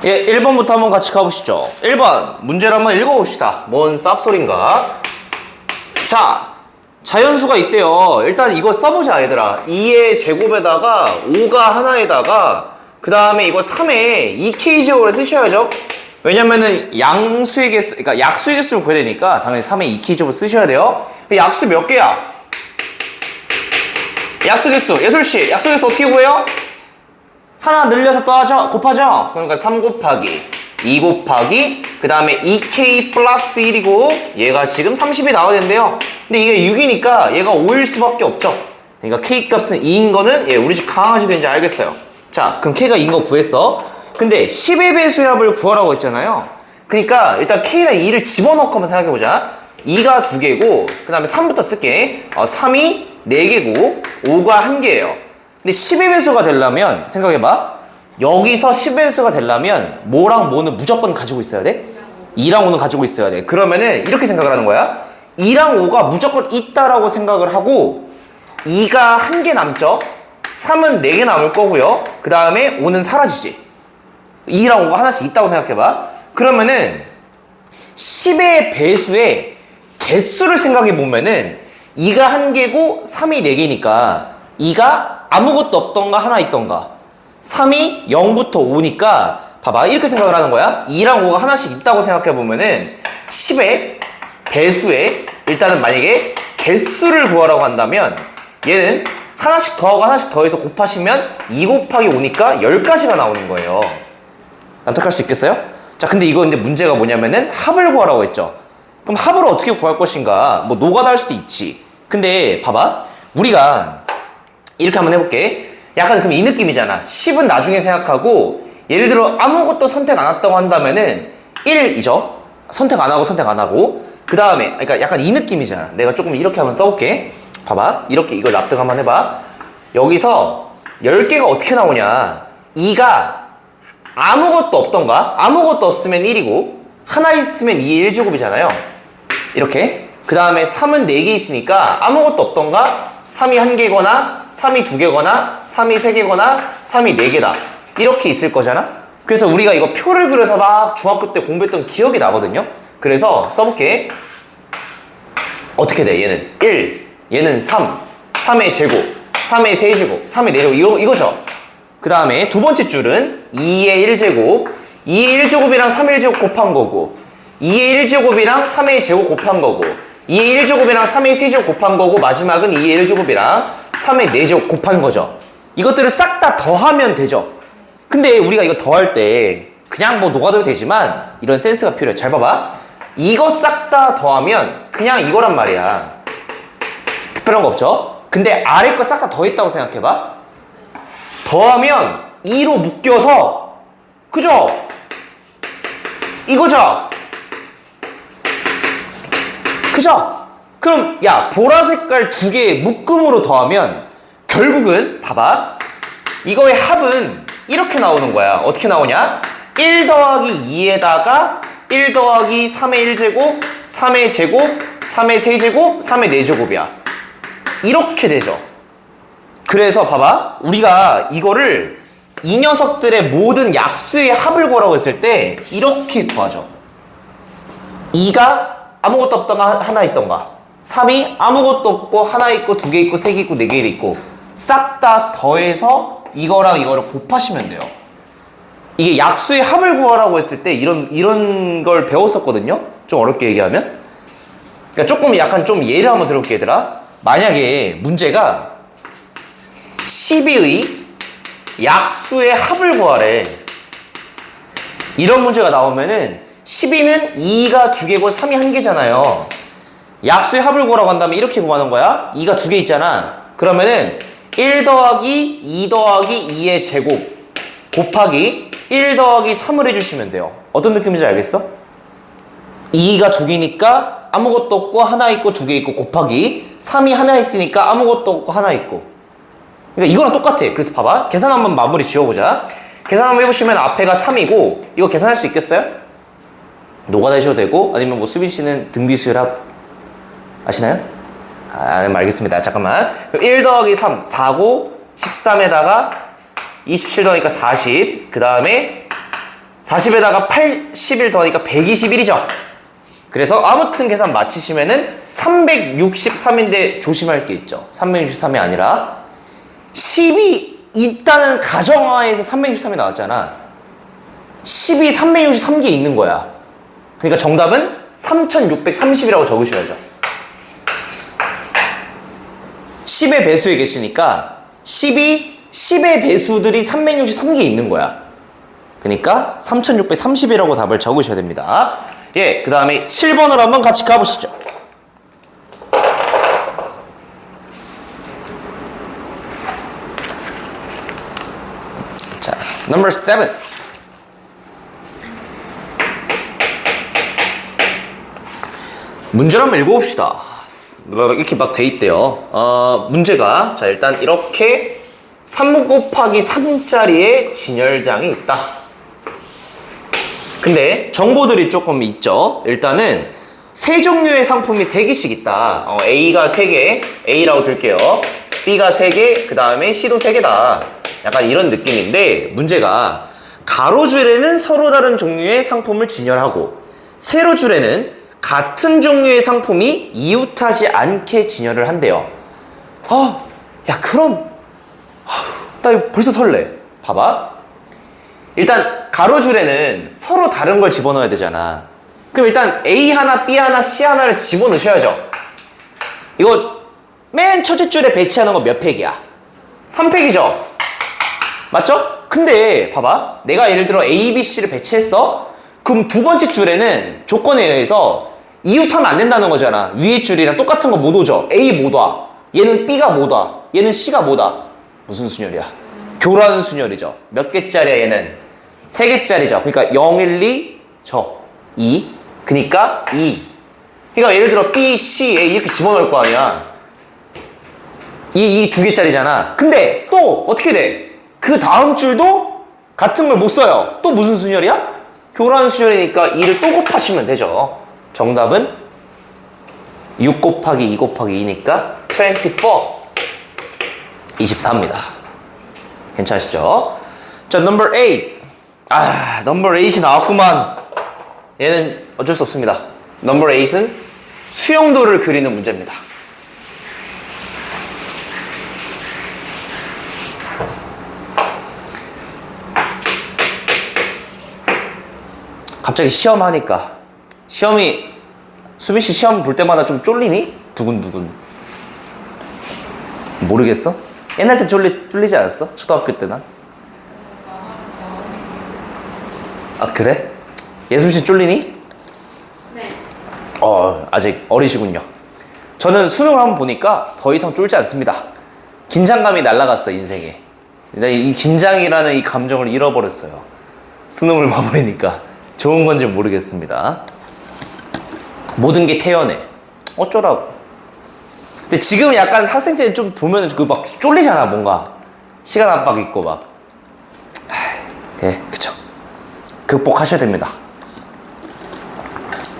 예, 1번부터 한번 같이 가보시죠. 1번 문제를 한번 읽어봅시다. 뭔 쌉소린가? 자, 자연수가 있대요. 일단 이거 써보자 얘들아. 2의 제곱에다가 5가 하나에다가 그 다음에 이거 3에 2k 제곱을 쓰셔야죠. 왜냐면은 양수의 개수, 그러니까 약수의 개수를 구해야 되니까 당연히 3에 2k 제곱을 쓰셔야 돼요. 약수 몇 개야? 약수 개수, 예솔씨 약수 개수 어떻게 구해요? 하나 늘려서 더하죠? 곱하죠? 그러니까 3 곱하기 2 곱하기 그 다음에 2k 플러스 1이고 얘가 지금 30이 나와야 된대요. 근데 이게 6이니까 얘가 5일 수밖에 없죠. 그러니까 k 값은 2인 거는 우리 집 강아지도 이제 알겠어요. 자, 그럼 k가 2인 거 구했어. 근데 10의 배수합을 구하라고 했잖아요. 그러니까 일단 k랑 2를 집어넣고 한번 생각해보자. 2가 2개고 그 다음에 3부터 쓸게. 3이 4개고 5가 1개예요. 근데 10의 배수가 되려면 생각해봐. 여기서 10의 배수가 되려면 뭐랑 뭐는 무조건 가지고 있어야 돼? 2랑 5는 가지고 있어야 돼. 그러면은 이렇게 생각을 하는 거야. 2랑 5가 무조건 있다라고 생각을 하고 2가 1개 남죠? 3은 4개 남을 거고요. 그 다음에 5는 사라지지. 2랑 5가 하나씩 있다고 생각해봐. 그러면은 10의 배수의 개수를 생각해 보면은 2가 1개고 3이 4개니까 2가 아무것도 없던가 하나 있던가 3이 0부터 5니까 봐봐 이렇게 생각을 하는 거야. 2랑 5가 하나씩 있다고 생각해 보면은 10의 배수에 일단은 만약에 개수를 구하라고 한다면 얘는 하나씩 더하고 하나씩 더해서 곱하시면 2 곱하기 5니까 10가지가 나오는 거예요. 납득할 수 있겠어요? 자, 근데 이거 근데 문제가 뭐냐면은 합을 구하라고 했죠. 그럼 합을 어떻게 구할 것인가? 뭐 노가다 할 수도 있지. 근데 봐봐 우리가 이렇게 한번 해볼게. 약간 그럼 이 느낌이잖아. 10은 나중에 생각하고 예를 들어 아무것도 선택 안 했다고 한다면은 1이죠. 선택 안 하고 선택 안 하고 그 다음에 그러니까 약간 이 느낌이잖아. 내가 조금 이렇게 한번 써볼게. 봐봐 이렇게 이걸 납득 한번 해봐. 여기서 10개가 어떻게 나오냐. 2가 아무것도 없던가 아무것도 없으면 1이고 하나 있으면 2의 1제곱이잖아요. 이렇게 그 다음에 3은 4개 있으니까 아무것도 없던가 3이 1개거나 3이 2개거나 3이 3개거나 3이 4개다 이렇게 있을 거잖아. 그래서 우리가 이거 표를 그려서 막 중학교 때 공부했던 기억이 나거든요. 그래서 써볼게. 어떻게 돼? 얘는 1, 얘는 3, 3의 제곱, 3의 세제곱, 3의 4제곱 이거죠. 그 다음에 두 번째 줄은 2의 1제곱, 2의 1제곱이랑 3의 1제곱 곱한 거고 2의 1제곱이랑 3의 제곱 곱한 거고 2의 1제곱이랑 3의 세제곱 곱한 거고 마지막은 2의 1제곱이랑 3의 4제곱 곱한 거죠. 이것들을 싹 다 더하면 되죠. 근데 우리가 이거 더할 때 그냥 뭐 녹아도 되지만 이런 센스가 필요해. 잘 봐봐. 이거 싹 다 더하면 그냥 이거란 말이야. 특별한 거 없죠? 근데 아래 거 싹 다 더했다고 생각해봐. 더하면 2로 묶여서 그죠? 이거죠? 그죠? 그럼 야 보라색깔 2개 묶음으로 더하면 결국은 봐봐 이거의 합은 이렇게 나오는 거야. 어떻게 나오냐? 1 더하기 2에다가 1 더하기 3의 1제곱 3의 제곱 3의 세제곱 3의 4제곱이야. 이렇게 되죠. 그래서 봐봐 우리가 이거를 이 녀석들의 모든 약수의 합을 구하라고 했을 때 이렇게 구하죠. 2가 아무것도 없던가 하나 있던가 3이 아무것도 없고 하나 있고 2개 있고 3개 있고 4개 있고 싹 다 더해서 이거랑 이거를 곱하시면 돼요. 이게 약수의 합을 구하라고 했을 때 이런 걸 배웠었거든요. 좀 어렵게 얘기하면 그러니까 조금 약간 좀 예를 한번 들어볼게 얘들아. 만약에 문제가 12의 약수의 합을 구하래. 이런 문제가 나오면은 12는 2가 2개고 3이 1개잖아요. 약수의 합을 구하라고 한다면 이렇게 구하는 거야. 2가 2개 있잖아. 그러면은 1 더하기 2 더하기 2의 제곱 곱하기 1 더하기 3을 해주시면 돼요. 어떤 느낌인지 알겠어? 2가 2개니까 아무것도 없고 하나 있고 2개 있고 곱하기 3이 하나 있으니까 아무것도 없고 하나 있고. 그러니까 이거랑 똑같아. 그래서 봐봐. 계산 한번 마무리 지어보자. 계산 한번 해보시면 앞에가 3이고 이거 계산할 수 있겠어요? 노가다 해줘도 되고 아니면 뭐 수빈 씨는 등비수열합 아시나요? 알겠습니다. 잠깐만. 1 더하기 3 4고 13에다가 27 더하니까 40. 그 다음에 40에다가 81 더하니까 121이죠. 그래서 아무튼 계산 마치시면은 363인데 조심할 게 있죠. 363이 아니라 10이 있다는 가정하에서 363이 나왔잖아. 10이 363개 있는 거야. 그러니까 정답은 3630이라고 적으셔야죠. 10의 배수의 개수니까 10의 배수들이 363개 있는 거야. 그러니까 3630이라고 답을 적으셔야 됩니다. 예, 그 다음에 7번으로 한번 같이 가보시죠. 자, number 7. 문제를 한번 읽어봅시다. 이렇게 막 돼 있대요. 문제가, 자, 일단 이렇게 3 곱하기 3짜리의 진열장이 있다. 근데 정보들이 조금 있죠. 일단은 세 종류의 상품이 3개씩 있다. A가 3개, A라고 둘게요. B가 3개, 그 다음에 C도 3개다. 약간 이런 느낌인데, 문제가 가로줄에는 서로 다른 종류의 상품을 진열하고 세로줄에는 같은 종류의 상품이 이웃하지 않게 진열을 한대요. 야, 그럼 나 이거 벌써 설레. 봐봐. 일단 가로줄에는 서로 다른 걸 집어넣어야 되잖아. 그럼 일단 A 하나, B 하나, C 하나를 집어넣으셔야죠. 이거 맨 첫째 줄에 배치하는 거 몇 팩이야? 3팩이죠? 맞죠? 근데 봐봐. 내가 예를 들어 A, B, C를 배치했어? 그럼 두 번째 줄에는 조건에 의해서 이웃하면 안 된다는 거잖아. 위에 줄이랑 똑같은 거 못 오죠. A 못 와. 얘는 B가 못 와. 얘는 C가 못 와. 무슨 순열이야? 교란 순열이죠. 몇 개짜리야 얘는? 3개짜리죠. 그러니까 0, 1, 2, 저 2. 그러니까 2. 그러니까 예를 들어 B, C, A 이렇게 집어넣을 거 아니야. 이 2개짜리잖아. 근데 또 어떻게 돼? 그 다음 줄도 같은 걸 못 써요. 또 무슨 순열이야? 교란 순열이니까 2를 또 곱하시면 되죠. 정답은 6 곱하기 2 곱하기 2니까 24. 24입니다. 괜찮으시죠? 자, number 8. number 8이 나왔구만. 얘는 어쩔 수 없습니다. number 8은 수영도를 그리는 문제입니다. 갑자기 시험하니까 수빈씨 시험 볼 때마다 좀 쫄리니? 두근두근. 모르겠어? 옛날 때 쫄리지 않았어? 초등학교 때나? 그래? 예순씨 쫄리니? 네. 아직 어리시군요. 저는 수능을 한번 보니까 더 이상 쫄지 않습니다. 긴장감이 날아갔어, 인생에. 이 긴장이라는 이 감정을 잃어버렸어요. 수능을 봐버리니까. 좋은 건지 모르겠습니다. 모든 게 태연해. 어쩌라고. 근데 지금 약간 학생 때 좀 보면 그 막 쫄리잖아, 뭔가. 시간 압박 있고 막. 네, 그쵸. 극복하셔야 됩니다.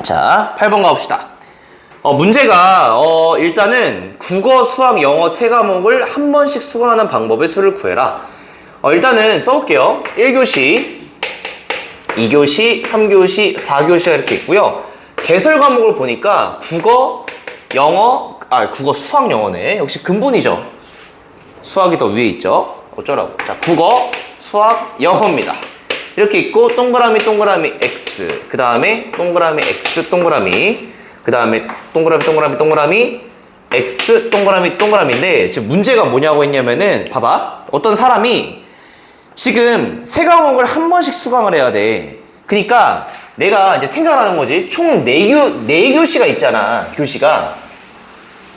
자, 8번 가봅시다. 문제가, 일단은 국어, 수학, 영어 세 과목을 한 번씩 수강하는 방법의 수를 구해라. 일단은 써볼게요. 1교시, 2교시, 3교시, 4교시가 이렇게 있고요. 개설 과목을 보니까 국어, 영어, 국어, 수학, 영어네. 역시 근본이죠. 수학이 더 위에 있죠. 어쩌라고. 자, 국어, 수학, 영어입니다. 이렇게 있고 동그라미, 동그라미, X. 그 다음에 동그라미, X, 동그라미. 그 다음에 동그라미, 동그라미, 동그라미, X, 동그라미, 동그라미인데 지금 문제가 뭐냐고 했냐면은 봐봐. 어떤 사람이 지금 세 과목을 한 번씩 수강을 해야 돼. 그러니까 내가 이제 생각하는 거지. 총 4교시가 있잖아. 교시가.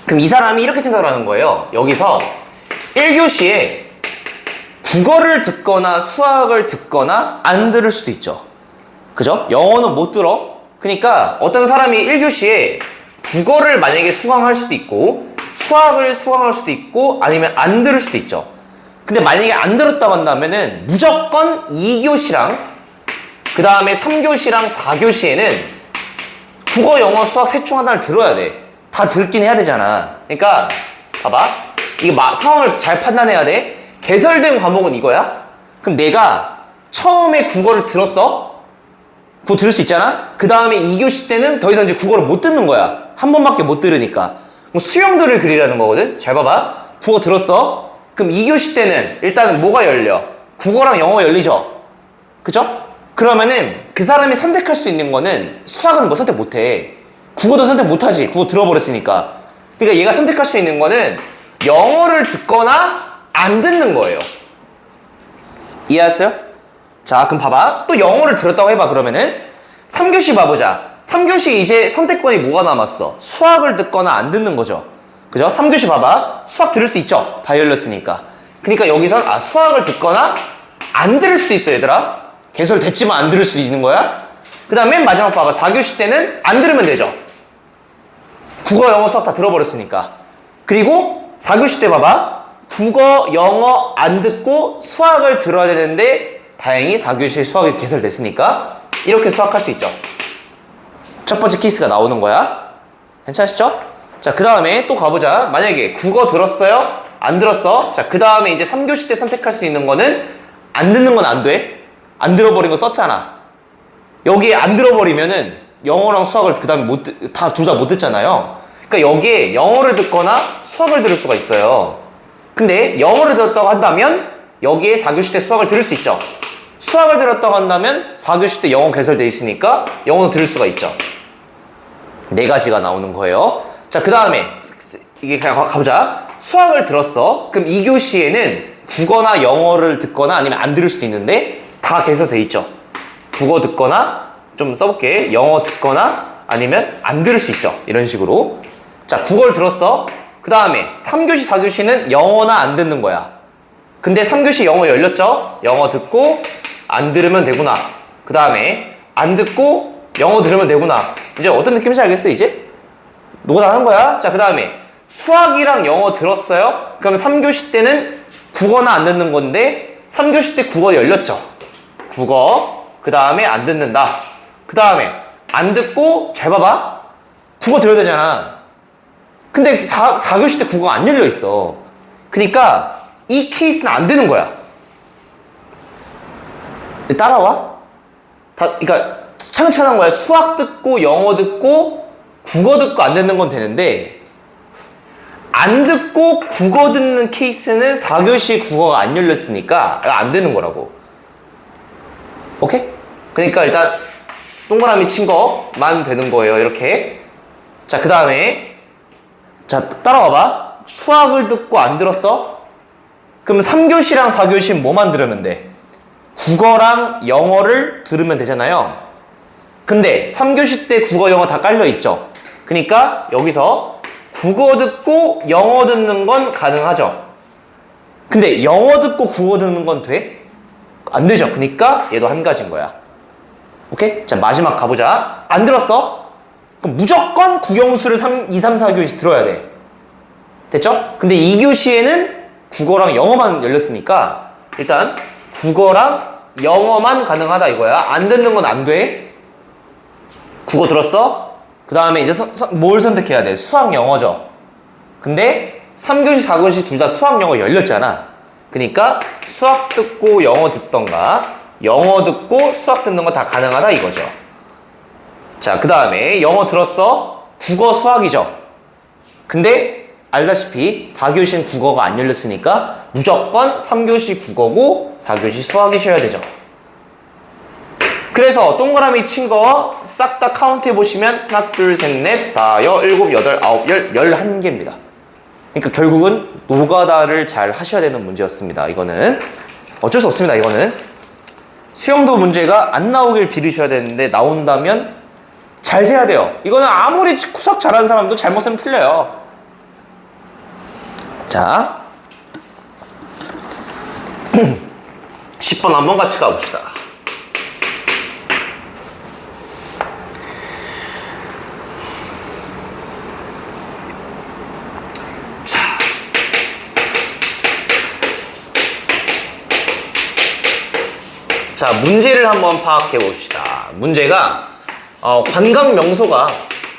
그럼 이 사람이 이렇게 생각을 하는 거예요. 여기서 1교시에 국어를 듣거나 수학을 듣거나 안 들을 수도 있죠. 그죠? 영어는 못 들어. 그러니까 어떤 사람이 1교시에 국어를 만약에 수강할 수도 있고 수학을 수강할 수도 있고 아니면 안 들을 수도 있죠. 근데 만약에 안 들었다고 한다면은 무조건 2교시랑 그 다음에 3교시랑 4교시에는 국어, 영어, 수학 셋 중 하나를 들어야 돼. 다 듣긴 해야 되잖아. 그러니까 봐봐. 이거 상황을 잘 판단해야 돼. 개설된 과목은 이거야? 그럼 내가 처음에 국어를 들었어? 국어 들을 수 있잖아? 그 다음에 2교시 때는 더 이상 이제 국어를 못 듣는 거야. 한 번밖에 못 들으니까. 그럼 수영들을 그리라는 거거든? 잘 봐봐. 국어 들었어? 그럼 2교시 때는 일단 뭐가 열려? 국어랑 영어 열리죠? 그죠? 그러면은 그 사람이 선택할 수 있는 거는 수학은 뭐 선택 못 해. 국어도 선택 못 하지. 국어 들어버렸으니까. 그러니까 얘가 선택할 수 있는 거는 영어를 듣거나 안 듣는 거예요. 이해하세요? 자, 그럼 봐봐. 또 영어를 들었다고 해봐, 그러면은. 3교시 봐보자. 3교시 이제 선택권이 뭐가 남았어? 수학을 듣거나 안 듣는 거죠. 그죠? 3교시 봐봐. 수학 들을 수 있죠? 다 열렸으니까. 그러니까 여기선, 수학을 듣거나 안 들을 수도 있어, 얘들아. 개설됐지만 안 들을 수 있는 거야. 그 다음 맨 마지막 봐봐. 4교시 때는 안 들으면 되죠. 국어, 영어, 수학 다 들어버렸으니까. 그리고 4교시 때 봐봐. 국어, 영어 안 듣고 수학을 들어야 되는데 다행히 4교시 수학이 개설됐으니까 이렇게 수학할 수 있죠. 첫 번째 케이스가 나오는 거야. 괜찮으시죠? 자, 그 다음에 또 가보자. 만약에 국어 들었어요? 안 들었어? 자, 그 다음에 이제 3교시 때 선택할 수 있는 거는 안 듣는 건 안 돼. 안 들어버린 거 썼잖아. 여기에 안 들어버리면은 영어랑 수학을 그 다음에 둘 다 못 듣잖아요. 그러니까 여기에 영어를 듣거나 수학을 들을 수가 있어요. 근데 영어를 들었다고 한다면 여기에 4교시 때 수학을 들을 수 있죠. 수학을 들었다고 한다면 4교시 때 영어 개설돼 있으니까 영어는 들을 수가 있죠. 네 가지가 나오는 거예요. 자, 그 다음에 이게 가보자. 수학을 들었어. 그럼 2교시에는 국어나 영어를 듣거나 아니면 안 들을 수도 있는데 다 개설돼 있죠. 국어 듣거나 좀 써볼게. 영어 듣거나 아니면 안 들을 수 있죠. 이런 식으로. 자, 국어를 들었어. 그 다음에 3교시, 4교시는 영어나 안 듣는 거야. 근데 3교시 영어 열렸죠? 영어 듣고 안 들으면 되구나. 그 다음에 안 듣고 영어 들으면 되구나. 이제 어떤 느낌인지 알겠어, 이제? 너가 하는 거야. 자, 그 다음에 수학이랑 영어 들었어요? 그럼 3교시 때는 국어나 안 듣는 건데 3교시 때 국어 열렸죠? 국어. 그 다음에 안 듣는다. 그 다음에 안 듣고 잘 봐봐. 국어 들어야 되잖아. 근데 4교시 때 국어가 안 열려 있어. 그러니까 이 케이스는 안 되는 거야. 따라와? 그러니까 차근차근 거야. 수학 듣고 영어 듣고 국어 듣고 안 듣는 건 되는데 안 듣고 국어 듣는 케이스는 4교시 국어가 안 열렸으니까 안 되는 거라고. 오케이? 그러니까 일단 동그라미 친 거만 되는 거예요. 이렇게. 자, 그 다음에 자, 따라와봐. 수학을 듣고 안 들었어? 그럼 3교시랑 4교시는 뭐만 들으면 돼? 국어랑 영어를 들으면 되잖아요. 근데 3교시 때 국어, 영어 다 깔려있죠. 그러니까 여기서 국어 듣고 영어 듣는 건 가능하죠. 근데 영어 듣고 국어 듣는 건 돼? 안 되죠. 그러니까 얘도 한 가지인 거야. 오케이? 자, 마지막 가보자. 안 들었어? 그럼 무조건 국영수를 2, 3, 4교시 들어야 돼. 됐죠? 근데 2교시에는 국어랑 영어만 열렸으니까 일단 국어랑 영어만 가능하다 이거야. 안 듣는 건 안 돼. 국어 들었어? 그 다음에 이제 뭘 선택해야 돼? 수학 영어죠. 근데 3교시, 4교시 둘 다 수학 영어 열렸잖아. 그러니까 수학 듣고 영어 듣던가 영어 듣고 수학 듣는 거 다 가능하다 이거죠. 자, 그 다음에 영어 들었어? 국어 수학이죠. 근데 알다시피 4교시는 국어가 안 열렸으니까 무조건 3교시 국어고 4교시 수학이셔야 되죠. 그래서 동그라미 친 거 싹 다 카운트 해보시면 하나, 둘, 셋, 넷, 다, 일곱, 여덟, 아홉, 11개입니다. 그러니까 결국은 노가다를 잘 하셔야 되는 문제였습니다. 이거는 어쩔 수 없습니다. 이거는 수영도 문제가 안 나오길 빌으셔야 되는데 나온다면 잘 세야 돼요. 이거는 아무리 수학 잘하는 사람도 잘못 세면 틀려요. 자 10번 한번 같이 가봅시다. 자, 문제를 한번 파악해 봅시다. 문제가 관광 명소가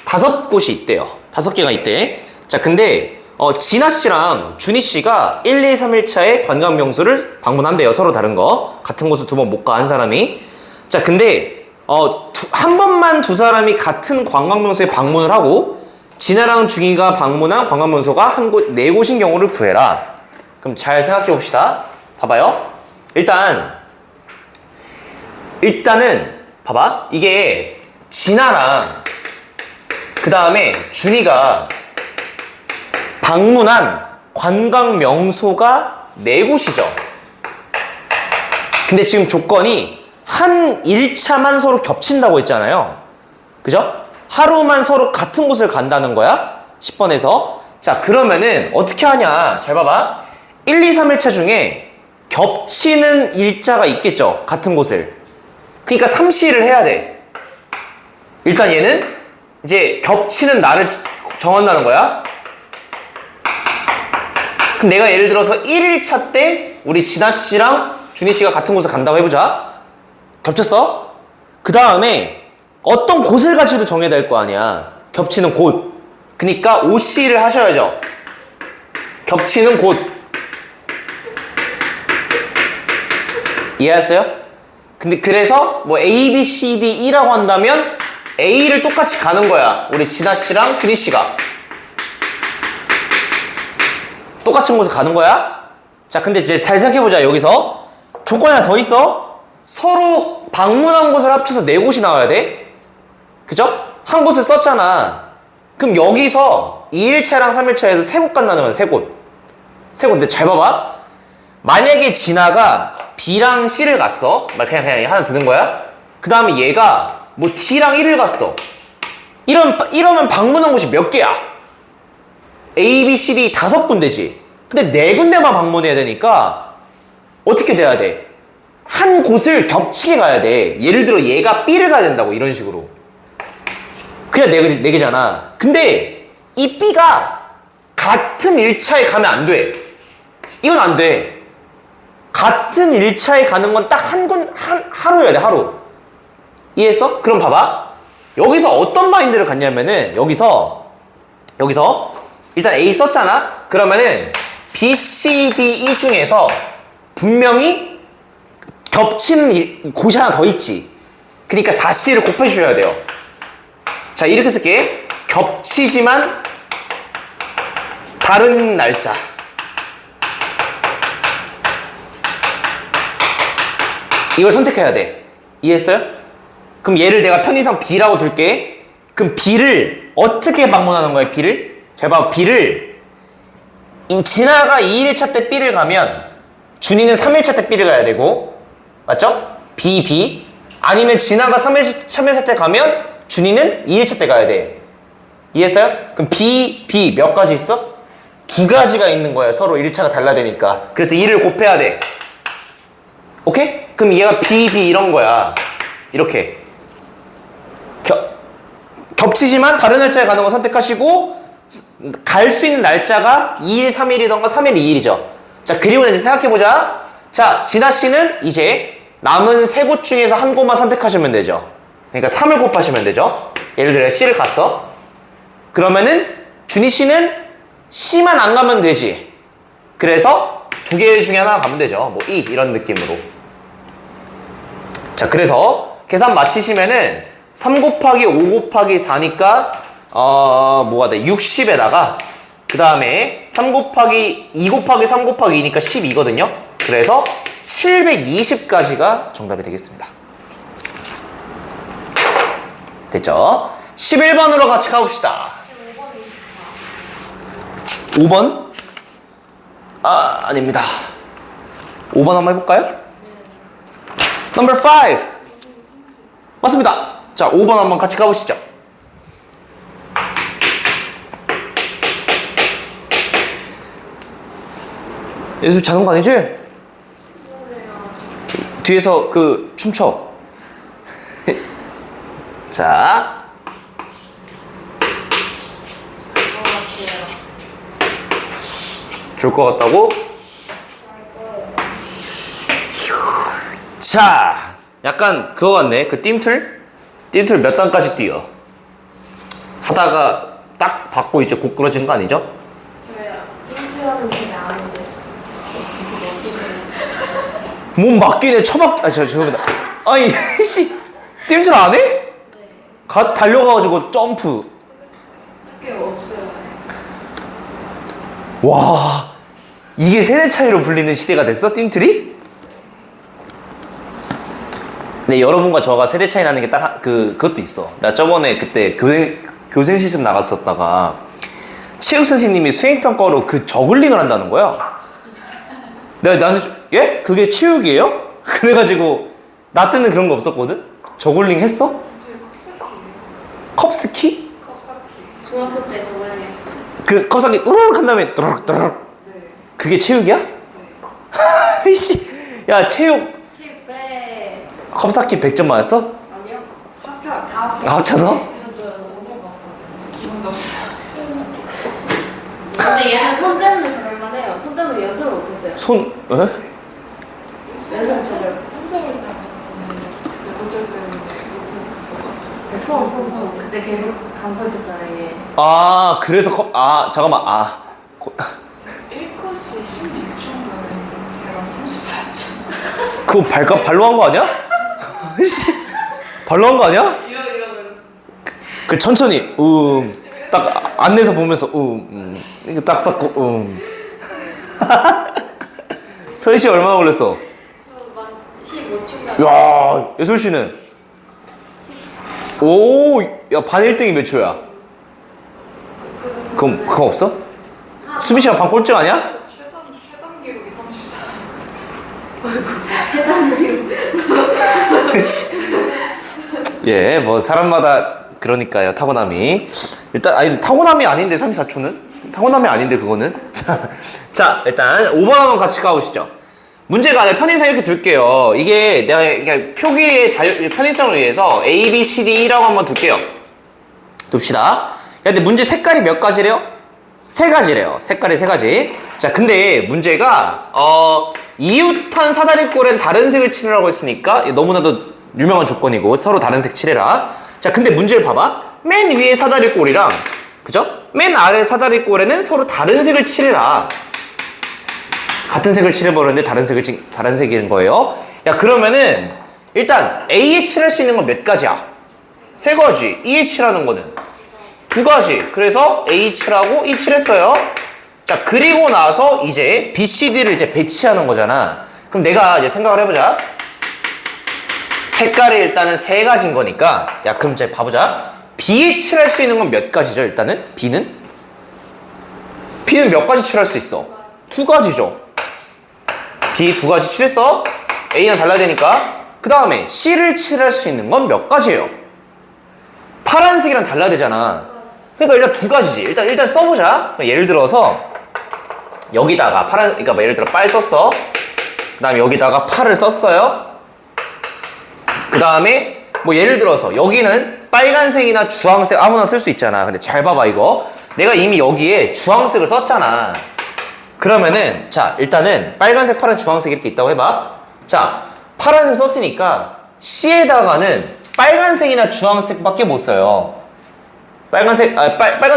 5곳이 있대요. 5개가 있대. 자, 근데 진아 씨랑 준희 씨가 1, 2, 3, 1차에 관광 명소를 방문한대요. 서로 다른 거. 같은 곳을 2번 못 가 한 사람이. 자, 근데 한 번만 두 사람이 같은 관광명소에 방문을 하고 진아랑 중이가 방문한 관광명소가 네 곳인 경우를 구해라. 그럼 잘 생각해 봅시다. 봐봐요. 일단은 봐봐. 이게 진아랑 그 다음에 준이가 방문한 관광명소가 네 곳이죠. 근데 지금 조건이 한 1차만 서로 겹친다고 했잖아요. 그죠? 하루만 서로 같은 곳을 간다는 거야. 10번에서. 자, 그러면은 어떻게 하냐. 잘 봐봐. 1, 2, 3, 1차 중에 겹치는 일자가 있겠죠. 같은 곳을. 그러니까 3C를 해야 돼. 일단 얘는 이제 겹치는 날을 정한다는 거야. 그럼 내가 예를 들어서 1일차 때 우리 진아씨랑 준희씨가 같은 곳을 간다고 해보자. 겹쳤어? 그 다음에 어떤 곳을 가지도 정해야 될 거 아니야. 겹치는 곳. 그러니까 OC를 하셔야죠. 겹치는 곳. 이해하셨어요? 근데 그래서 뭐 A, B, C, D, E라고 한다면 A를 똑같이 가는 거야. 우리 진아씨랑 준희씨가. 똑같은 곳을 가는 거야. 자, 근데 이제 잘 생각해보자. 여기서 조건이 하나 더 있어. 서로 방문한 곳을 합쳐서 네 곳이 나와야 돼. 그죠? 한 곳을 썼잖아. 그럼 여기서 2일차랑 3일차에서 세 곳 간다는 거야. 세 곳. 세 곳. 근데 잘 봐봐. 만약에 진아가 B랑 C를 갔어. 그냥 하나 드는 거야. 그 다음에 얘가 뭐 D랑 E를 갔어. 이러면 방문한 곳이 몇 개야? A, B, C, D 5군데지. 근데 4군데만 방문해야 되니까 어떻게 돼야 돼? 한 곳을 겹치게 가야 돼. 예를 들어 얘가 B를 가야 된다고. 이런 식으로. 그냥 4개잖아. 근데 이 B가 같은 1차에 가면 안 돼. 이건 안 돼. 같은 1차에 가는 건 딱 하루여야 돼. 하루. 이해했어? 그럼 봐봐. 여기서 어떤 마인드를 갖냐면은 여기서 일단 A 썼잖아? 그러면은 B, C, D, E 중에서 분명히 겹치는 곳이 하나 더 있지. 그러니까 4C를 곱해주셔야 돼요. 자, 이렇게 쓸게. 겹치지만 다른 날짜. 이걸 선택해야 돼. 이해했어요? 그럼 얘를 내가 편의상 B라고 둘게. 그럼 B를 어떻게 방문하는 거야, B를? 잘 봐, B를 진아가 2일차 때 B를 가면 준이는 3일차 때 B를 가야 되고, 맞죠? B. 아니면 진아가 3일차 때 가면 준이는 2일차 때 가야 돼. 이해했어요? 그럼 B 몇 가지 있어? 2가지가 있는 거야. 서로 1차가 달라되니까. 그래서 2를 곱해야 돼. 오케이? 그럼 얘가 B 이런 거야. 이렇게. 겹치지만 다른 날짜에 가는 거 선택하시고 갈 수 있는 날짜가 2일, 3일이던가 3일, 2일이죠. 자, 그리고 이제 생각해보자. 자, 진아씨는 이제 남은 세 곳 중에서 한 곳만 선택하시면 되죠. 그러니까 3을 곱하시면 되죠. 예를 들어 C를 갔어. 그러면은 준희씨는 C만 안 가면 되지. 그래서 2개 중에 하나 가면 되죠. 뭐 E 이런 느낌으로. 자, 그래서 계산 마치시면은 3 곱하기 5 곱하기 4니까 뭐가 돼? 60에다가 그 다음에 3 곱하기 2 곱하기 3 곱하기 2니까 12거든요. 그래서 720까지가 정답이 되겠습니다. 됐죠? 11번으로 같이 가봅시다. 5번? 아닙니다. 5번 한번 해볼까요? Number 5. 맞습니다. 자, 5번 한번 같이 가보시죠. 예수 자는 거 아니지? 뒤에서 춤춰. 자. 줄 것 같다고? 자, 약간 그거 같네. 그 띵틀 몇 단까지 뛰어? 하다가 딱 받고 이제 곧 끊어지는 거 아니죠? 저요. 띵틀하는 게 나은데. 몸 맡기네. 죄송합니다. 아니, 씨. 띠움질 안 해? 네. 달려가가지고 점프. 학교에 없어요. 와, 이게 세대 차이로 불리는 시대가 됐어? 띠움틀이? 네, 여러분과 저가 세대 차이 나는 게 딱 그것도 있어. 나 저번에 그때 교생 실습 나갔었다가 체육 선생님이 수행평가로 그 저글링을 한다는 거야. 내가 나한테 예? 그게 체육이에요? 그래가지고 나 때는 그런 거 없었거든? 저글링 했어? 저희 컵사키예요. 컵스키? 컵사키. 중학교 때 저번에 했어요. 그 컵스키 우르륵 한 다음에 또르륵 또르륵. 네. 그게 체육이야? 네. 씨, 야 체육 팁에 컵스키 100점 맞았어? 아니요. 다 합쳐서? 저 오늘 봤거든요. 기분 좋았어. 근데 얘는 손 때문에 그럴만해요. 손 때문에 연습을 못했어요. 손, 에? 연습 제대로. 상상을 잡았는데 그때 고절 때문에 못했어가지고 손. 그때 계속 감고 있었잖아요. 얘. 아, 그래서 잠깐만, 1컷이 16초인가요? 제가 34초 그거 발로 한 거 아니야? 씨, 발로 한 거 아니야? 이런 그 천천히, 딱 안내서 보면서, 이거 딱 쌓고, 서희 씨 얼마나 걸렸어? 저막 15초가. 야, 예솔 씨는? 오, 야, 반 1등이 몇 초야? 그럼, 그거 없어? 수빈 씨가 반 꼴찌 아니야? 최단 기록이 34. 예, 뭐, 사람마다, 그러니까요, 타고남이. 일단, 아니, 타고남이 아닌데, 34초는? 타고남이 아닌데, 그거는? 자, 일단, 5번 한번 같이 가보시죠. 문제가 편의상 이렇게 둘게요. 이게 내가 그냥 표기의 편의성을 위해서 A, B, C, D라고 한번 둘게요. 둡시다. 야, 근데 문제 색깔이 몇 가지래요? 세 가지래요. 색깔이 세 가지. 자, 근데 문제가, 이웃한 사다리꼴엔 다른 색을 칠하라고 했으니까 너무나도 유명한 조건이고 서로 다른 색 칠해라. 자, 근데 문제를 봐봐. 맨 위에 사다리꼴이랑, 그죠? 맨 아래 사다리꼴에는 서로 다른 색을 칠해라. 같은 색을 칠해버렸는데 다른 색인 거예요. 야, 그러면은 일단 A에 칠할 수 있는 건 몇 가지야? 세 가지. E에 칠하는 거는 두 가지. 그래서 A 칠하고 E 칠했어요. 자, 그리고 나서 이제 B, C, D를 이제 배치하는 거잖아. 그럼 내가 이제 생각을 해보자. 색깔이 일단은 세 가지인 거니까, 야, 그럼 이제 봐보자. B에 칠할 수 있는 건 몇 가지죠? 일단은 B는 몇 가지 칠할 수 있어? 두 가지죠. B 두 가지 칠했어. A는 달라야 되니까. 그 다음에 C를 칠할 수 있는 건 몇 가지예요? 파란색이랑 달라야 되잖아. 그러니까 일단 두 가지지. 일단 써보자. 예를 들어서 여기다가 그러니까 뭐 예를 들어 빨 썼어. 그 다음에 여기다가 파를 썼어요. 그 다음에 뭐 예를 들어서 여기는 빨간색이나 주황색 아무나 쓸 수 있잖아. 근데 잘 봐봐 이거. 내가 이미 여기에 주황색을 썼잖아. 그러면은 자, 일단은 빨간색, 파란색, 주황색 이렇게 있다고 해봐. 자, 파란색 썼으니까 C에다가는 빨간색이나 주황색밖에 못 써요. 빨간색,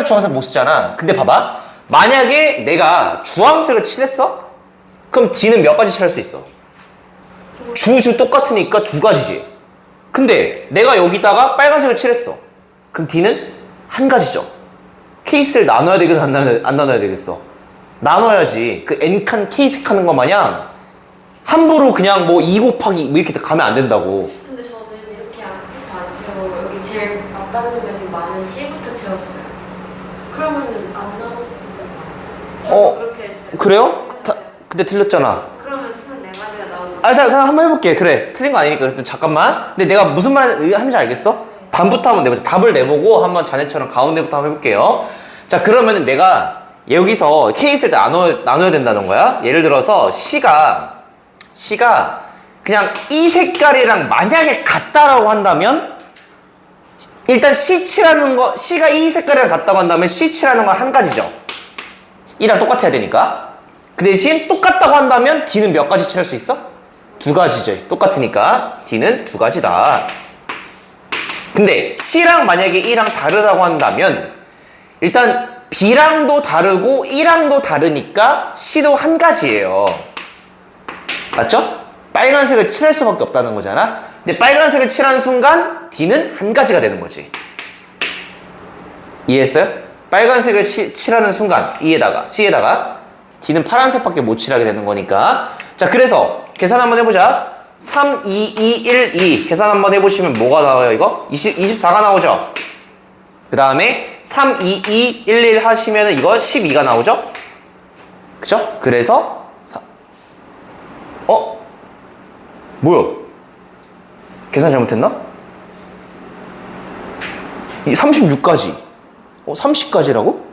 주황색 못 쓰잖아. 근데 봐봐. 만약에 내가 주황색을 칠했어? 그럼 D는 몇 가지 칠할 수 있어? 주 똑같으니까 두 가지지. 근데 내가 여기다가 빨간색을 칠했어. 그럼 D는 한 가지죠. 케이스를 나눠야 되겠어? 안 나눠야 되겠어? 나눠야지. 그 N칸 K색 하는 거 마냥 함부로 그냥 뭐 2 곱하기 뭐 이렇게 가면 안 된다고. 근데 저는 이렇게 앞부터 안 채우고 여기 제일 맞닿는 면이 많은 C부터 채웠어요. 그러면은 안 나눠도 된다. 그렇게 했어요. 그래요? 근데 틀렸잖아. 그러면 24가지가 나오는 일단 한번 해볼게. 그래, 틀린 거 아니니까. 근데 잠깐만. 근데 내가 무슨 말 하는지 알겠어? 답부터 한번 내보자. 답을 내보고 한번 자네처럼 가운데부터 한번 해볼게요. 자, 그러면은 내가 여기서 케이스를 나눠야 된다는 거야. 예를 들어서 C가 그냥 이 색깔이랑 만약에 같다라고 한다면 일단 C가 이 색깔이랑 같다고 한다면 C7하는 건 한 가지죠. E랑 똑같아야 되니까. 그 대신 똑같다고 한다면 D는 몇 가지 칠할 수 있어? 두 가지죠. 똑같으니까 D는 두 가지다. 근데 C랑 만약에 E랑 다르다고 한다면 일단 B랑도 다르고 E랑도 다르니까 C도 한 가지예요. 맞죠? 빨간색을 칠할 수밖에 없다는 거잖아. 근데 빨간색을 칠하는 순간 D는 한 가지가 되는 거지. 이해했어요? 빨간색을 칠하는 순간 E에다가 C에다가 D는 파란색밖에 못 칠하게 되는 거니까. 자, 그래서 계산 한번 해보자. 3, 2, 2, 1, 2 계산 한번 해보시면 뭐가 나와요 이거? 24가 나오죠? 그 다음에 3, 2, 2, 1, 1 하시면 이거 12가 나오죠? 그죠? 그래서 뭐야? 계산 잘못했나? 36까지 30까지라고?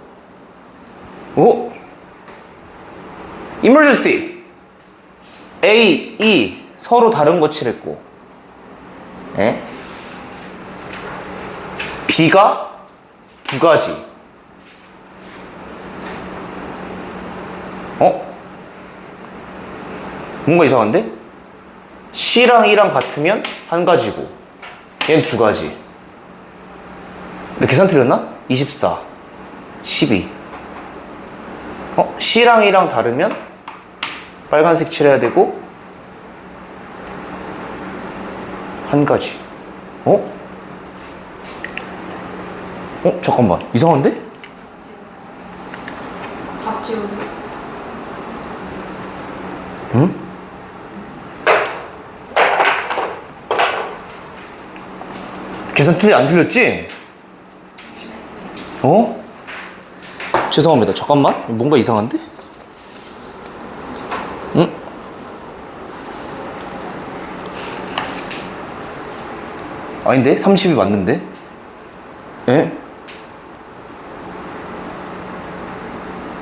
emergency A, E 서로 다른 거 칠했고 예? B가 두 가지 뭔가 이상한데? C랑 E랑 같으면 한 가지고 얘는 두 가지. 근데 계산 틀렸나? 24 12 C랑 E랑 다르면 빨간색 칠해야 되고 한 가지. 잠깐만 이상한데? 밥 지우는 응? 계산 안 틀렸지? 죄송합니다. 잠깐만. 뭔가 이상한데? 응? 아닌데? 30이 맞는데? 예?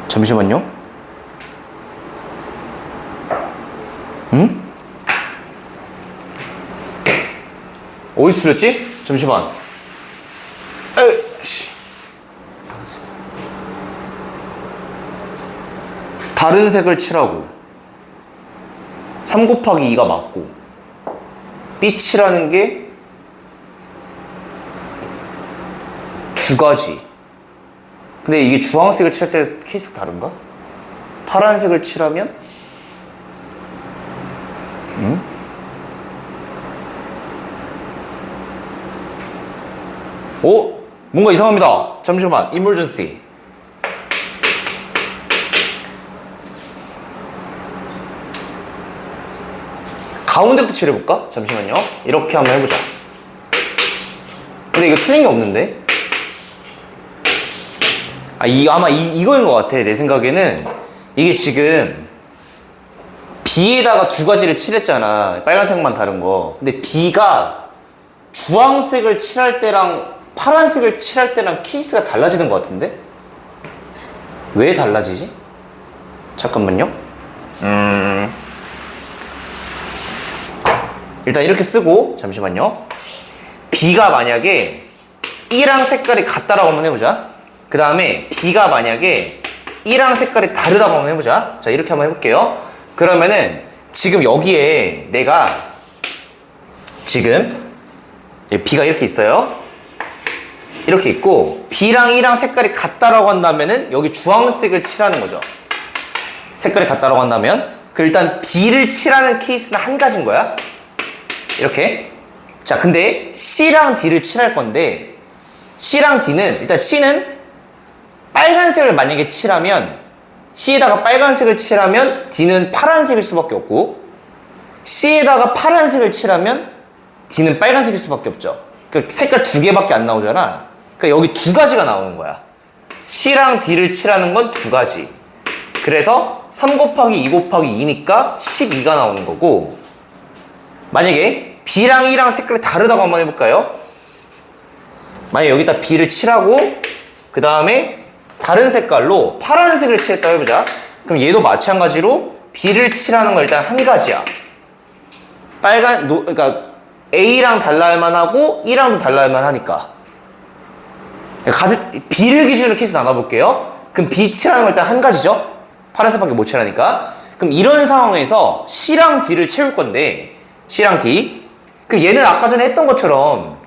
잠시만요. 응? 어디서 틀렸지? 잠시만. 에이씨. 다른 색을 칠하고 3 곱하기 2가 맞고 B 칠하는 게 두 가지. 근데 이게 주황색을 칠할 때 케이스가 다른가? 파란색을 칠하면 뭔가 이상합니다. 잠시만. emergency. 가운데부터 칠해볼까? 잠시만요. 이렇게 한번 해보자. 근데 이거 틀린 게 없는데? 아마 이거인 것 같아. 내 생각에는 이게 지금 B에다가 두 가지를 칠했잖아. 빨간색만 다른 거. 근데 B가 주황색을 칠할 때랑 파란색을 칠할 때랑 케이스가 달라지는 것 같은데? 왜 달라지지? 잠깐만요. 일단 이렇게 쓰고 잠시만요. B가 만약에 E랑 색깔이 같다라고 한번 해보자. 그 다음에 B가 만약에 E랑 색깔이 다르다고 한번 해보자. 자, 이렇게 한번 해볼게요. 그러면은 지금 여기에 내가 지금 B가 이렇게 있어요. 이렇게 있고 B랑 E랑 색깔이 같다라고 한다면은 여기 주황색을 칠하는 거죠. 색깔이 같다라고 한다면 일단 B를 칠하는 케이스는 한 가지인 거야. 이렇게. 자, 근데 C랑 D를 칠할 건데 C랑 D는 일단 C는 빨간색을 만약에 칠하면 C에다가 빨간색을 칠하면 D는 파란색일 수밖에 없고 C에다가 파란색을 칠하면 D는 빨간색일 수밖에 없죠. 그 색깔 두 개밖에 안 나오잖아. 그러니까 여기 두 가지가 나오는 거야. C랑 D를 칠하는 건 두 가지. 그래서 3 곱하기 2 곱하기 2니까 12가 나오는 거고 만약에 B랑 E랑 색깔이 다르다고 한번 해볼까요? 만약에 여기다 B를 칠하고 그 다음에 다른 색깔로 파란색을 칠했다고 해보자. 그럼 얘도 마찬가지로 B를 칠하는 건 일단 한 가지야. 그러니까 A랑 달라야만 하고 E랑도 달라야만 하니까. B를 기준으로 케이스 나눠볼게요. 그럼 B 칠하는 건 일단 한 가지죠. 파란색밖에 못 칠하니까. 그럼 이런 상황에서 C랑 D를 채울 건데 C랑 D. 그럼 얘는 아까 전에 했던 것처럼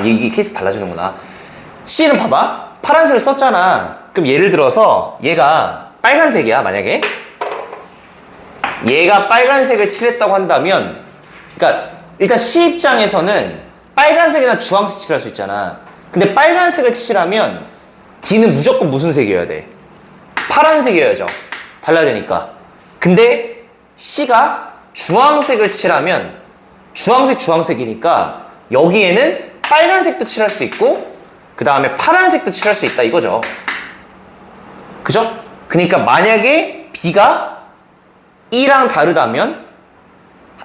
이게 케이스 달라지는구나. C는 봐봐. 파란색을 썼잖아. 그럼 예를 들어서 얘가 빨간색이야. 만약에 얘가 빨간색을 칠했다고 한다면 그러니까 일단 C 입장에서는 빨간색이나 주황색 칠할 수 있잖아. 근데 빨간색을 칠하면 D는 무조건 무슨 색이어야 돼? 파란색이어야죠. 달라야 되니까. 근데 C가 주황색을 칠하면 주황색이니까 여기에는 빨간색도 칠할 수 있고 그 다음에 파란색도 칠할 수 있다 이거죠. 그죠? 그러니까 만약에 B가 E랑 다르다면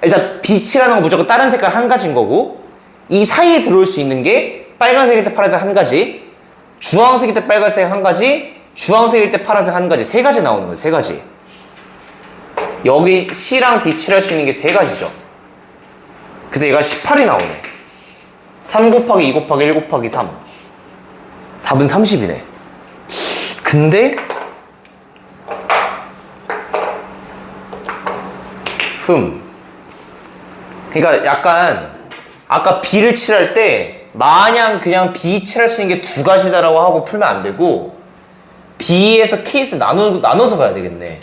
일단 B 칠하는 건 무조건 다른 색깔 한 가지인 거고 이 사이에 들어올 수 있는 게 빨간색일 때 파란색 한 가지, 주황색일 때 빨간색 한 가지, 주황색일 때 파란색 한 가지, 세 가지 나오는 거예요. 세 가지. 여기 C랑 D 칠할 수 있는 게 세 가지죠. 그래서 얘가 18이 나오네. 3 곱하기 2 곱하기 1 곱하기 3. 답은 30이네. 근데 그러니까 약간 아까 B를 칠할 때 마냥 그냥 B 칠할 수 있는 게 두 가지다라고 하고 풀면 안 되고 B에서 케이스 나눠서 가야 되겠네.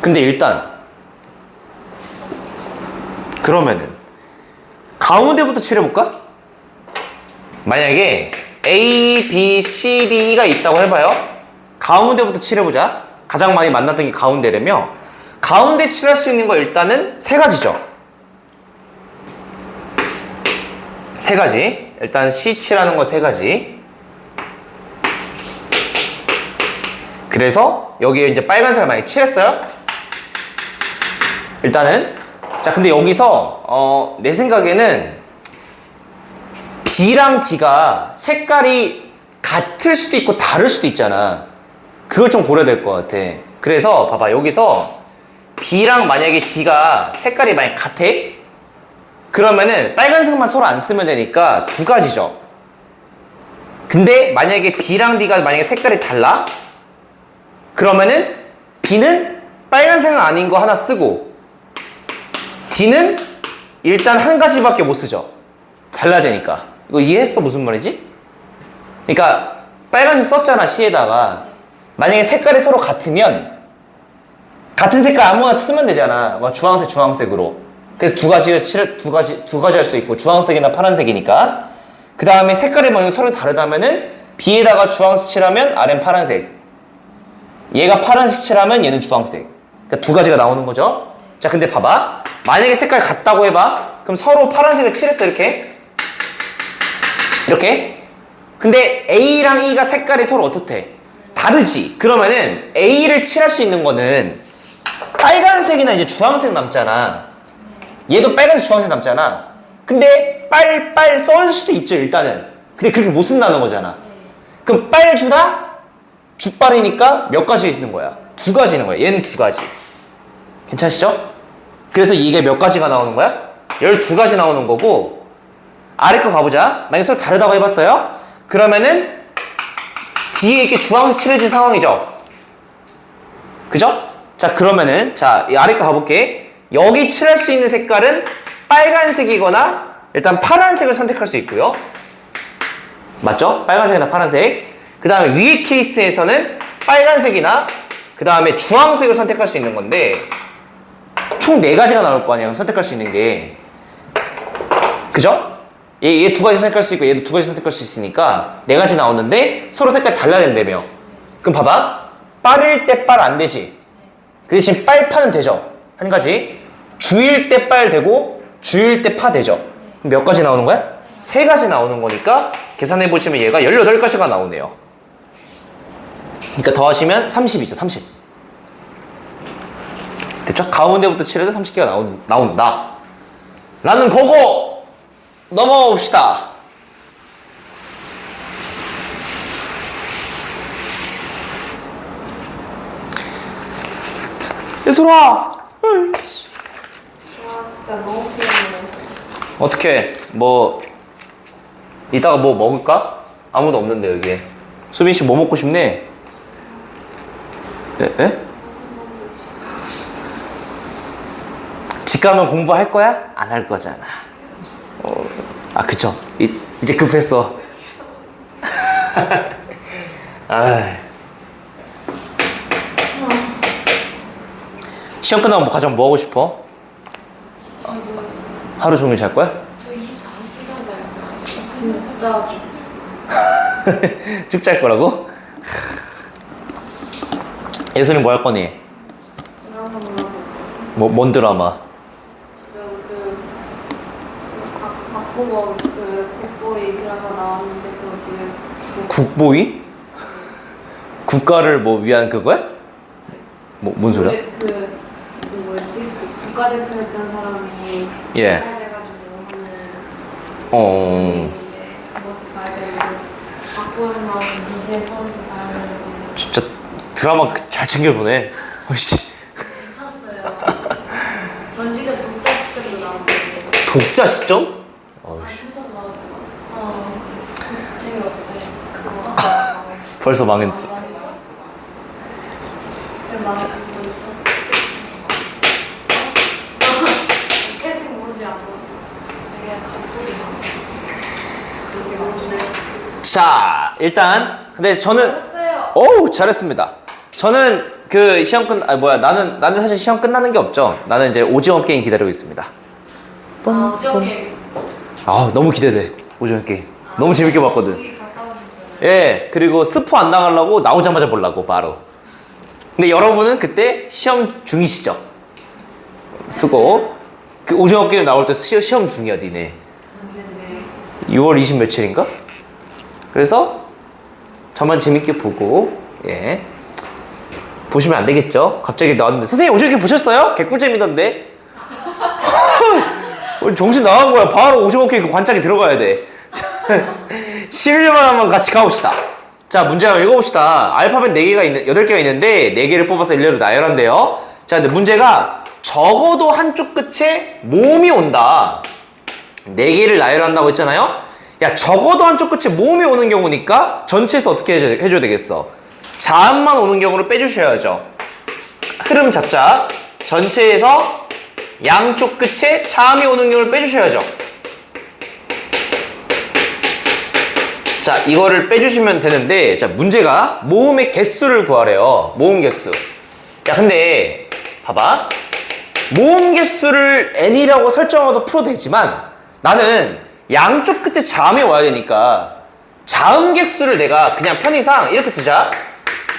근데 일단 그러면은 가운데부터 칠해볼까? 만약에 A, B, C, D가 있다고 해봐요. 가운데부터 칠해보자. 가장 많이 만났던 게 가운데라며 가운데 칠할 수 있는 거 일단은 세 가지죠. 세 가지. 일단 C 칠하는 거 세 가지. 그래서 여기에 이제 빨간색을 많이 칠했어요. 일단은 자 근데 여기서 내 생각에는 B랑 D가 색깔이 같을 수도 있고 다를 수도 있잖아. 그걸 좀 고려야 될 것 같아. 그래서 봐봐 여기서 B랑 만약에 D가 색깔이 만약 같아? 그러면은 빨간색만 서로 안 쓰면 되니까 두 가지죠. 근데 만약에 B랑 D가 만약에 색깔이 달라? 그러면은 B는 빨간색은 아닌 거 하나 쓰고 D는 일단 한 가지밖에 못 쓰죠. 달라야 되니까. 이거 이해했어? 무슨 말이지? 그러니까 빨간색 썼잖아 C에다가. 만약에 색깔이 서로 같으면 같은 색깔 아무거나 쓰면 되잖아. 뭐 주황색으로. 그래서 두 가지 할 수 있고 주황색이나 파란색이니까. 그 다음에 색깔이 만약에 서로 다르다면은 B에다가 주황색 칠하면 아래는 파란색. 얘가 파란색 칠하면 얘는 주황색. 그러니까 두 가지가 나오는 거죠. 자 근데 봐봐. 만약에 색깔 같다고 해봐. 그럼 서로 파란색을 칠했어 이렇게. 이렇게. 근데 A랑 E가 색깔이 서로 어떻대? 다르지. 그러면은 A를 칠할 수 있는 거는 빨간색이나 이제 주황색 남잖아. 얘도 빨간색 주황색 남잖아. 근데 빨 썰 수도 있죠 일단은. 근데 그렇게 못 쓴다는 거잖아. 그럼 빨 주다 주빨이니까 몇 가지 쓰는 거야? 두 가지 있는 거야. 얘는 두 가지. 괜찮으시죠? 그래서 이게 몇 가지가 나오는 거야? 12가지 나오는 거고 아래 거 가보자. 만약에 서로 다르다고 해봤어요? 그러면은 뒤에 이렇게 주황색 칠해진 상황이죠? 그죠? 자 그러면은 자 이 아래 거 가볼게. 여기 칠할 수 있는 색깔은 빨간색이거나 일단 파란색을 선택할 수 있고요. 맞죠? 빨간색이나 파란색. 그 다음에 위에 케이스에서는 빨간색이나 그 다음에 주황색을 선택할 수 있는 건데 총 4가지가 나올 거 아니야. 선택할 수 있는 게. 그죠? 얘 두 가지 선택할 수 있고 얘도 두 가지 선택할 수 있으니까 4가지 나오는데 서로 색깔 달라야 된다며. 그럼 봐봐. 빨일 때 빨 안 되지. 그 대신 빨파는 되죠. 한 가지. 주일 때 빨 되고 주일 때 파 되죠. 그럼 몇 가지 나오는 거야? 3가지 나오는 거니까 계산해 보시면 얘가 18가지가 나오네요. 그러니까 더하시면 30이죠. 30. 됐죠? 가운데부터 칠해도 30개가 나온다. 라는 거고 넘어가 봅시다. 예술아! 와 진짜 너무 피곤해. 어떻게 이따가 뭐 먹을까? 아무도 없는데 여기에. 수빈 씨 뭐 먹고 싶네? 에? 집 가면 공부할 거야? 안 할 거잖아. 그쵸. 이제 급했어. 시험 끝나면 가장 뭐 하고 싶어? 하루 종일 잘 거야? 저 24시간 날거 진짜 쭉 잘 거라고? 예선이 뭐 할 거니? 드라마 보려고. 뭔 드라마? 지금 박보검 국보이 드라마 나왔는데 그거 지금 국보위? 국가를 뭐 위한 그거야? 뭔 소리야? 그 뭐였지? 그 국가대표였던 사람이 예. 돼가지고 하는 어. 그것도 봐야 되고 박보검 나오는 미지의 서울도 봐야 되고 진짜 드라마 잘 챙겨보네. 어이씨. 미쳤어요. 전지적 독자 시점도 나오고 독자 시점? 휴서 나오고 재미없대. 그거 하고 벌써 망했어. 계속 뭔지 안 봤어. 되게 감동이 자, 일단 근데 저는 했어요. 어우 잘했습니다. 저는 그 시험 나는 사실 시험 끝나는 게 없죠. 나는 이제 오징어 게임 기다리고 있습니다. 오징어 게임. 아 너무 기대돼. 오징어 게임 너무 재밌게 봤거든. 거기 갔다 왔는데. 예, 그리고 스포 안 당하려고 나오자마자 보려고 바로. 근데 여러분은 그때 시험 중이시죠? 수고. 그 오징어 게임 나올 때 시험 중이야, 니네. 6월 20 며칠인가? 그래서 저만 재밌게 보고, 예. 보시면 안 되겠죠? 갑자기 나왔는데, 선생님 오징어 게임 보셨어요? 개꿀잼이던데? 정신 나간 거야. 바로 오징어 게임 그 관짝에 들어가야 돼. 11만 한번 같이 가봅시다. 자, 문제 한번 읽어봅시다. 알파벳 8개가 있는데 4개를 뽑아서 일렬로 나열한대요. 자, 근데 문제가 적어도 한쪽 끝에 모음이 온다. 4개를 나열한다고 했잖아요. 야, 적어도 한쪽 끝에 모음이 오는 경우니까 전체에서 어떻게 해줘야 되겠어? 자음만 오는 경우를 빼주셔야죠. 흐름 잡자. 전체에서 양쪽 끝에 자음이 오는 경우를 빼주셔야죠. 자, 이거를 빼주시면 되는데, 자, 문제가 모음의 개수를 구하래요. 모음 개수. 야, 근데 봐봐. 모음 개수를 n이라고 설정하도 풀어도 되지만 나는 양쪽 끝에 자음이 와야 되니까 자음 개수를 내가 그냥 편의상 이렇게 쓰자.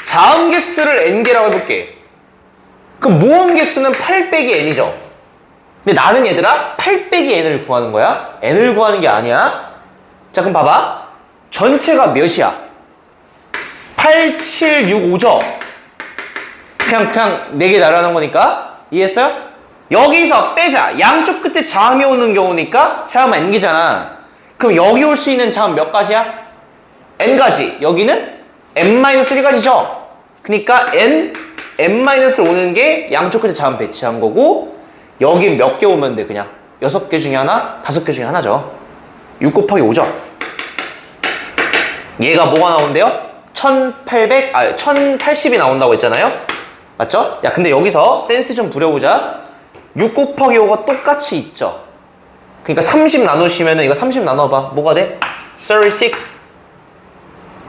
자음 개수를 n개라고 해볼게. 그럼 모음 개수는 8 빼기 n이죠. 근데 나는 얘들아 8 빼기 n을 구하는 거야. n을 구하는 게 아니야. 자, 그럼 봐봐. 전체가 몇이야? 8, 7, 6, 5죠? 그냥 4개 나열하는 거니까. 이해했어요? 여기서 빼자. 양쪽 끝에 자음이 오는 경우니까 자음 n개잖아. 그럼 여기 올 수 있는 자음 몇 가지야? n가지. 여기는 n-1가지죠? 그러니까 n-를 오는 게 양쪽 끝에 자음 배치한 거고, 여기 몇 개 오면 돼? 그냥 6개 중에 하나? 5개 중에 하나죠. 6 곱하기 5죠? 얘가 뭐가 나온대요? 1080이 나온다고 했잖아요? 맞죠? 야, 근데 여기서 센스 좀 부려보자. 6 곱하기 5가 똑같이 있죠? 그러니까 30 나누시면 이거 30 나눠봐. 뭐가 돼? 36.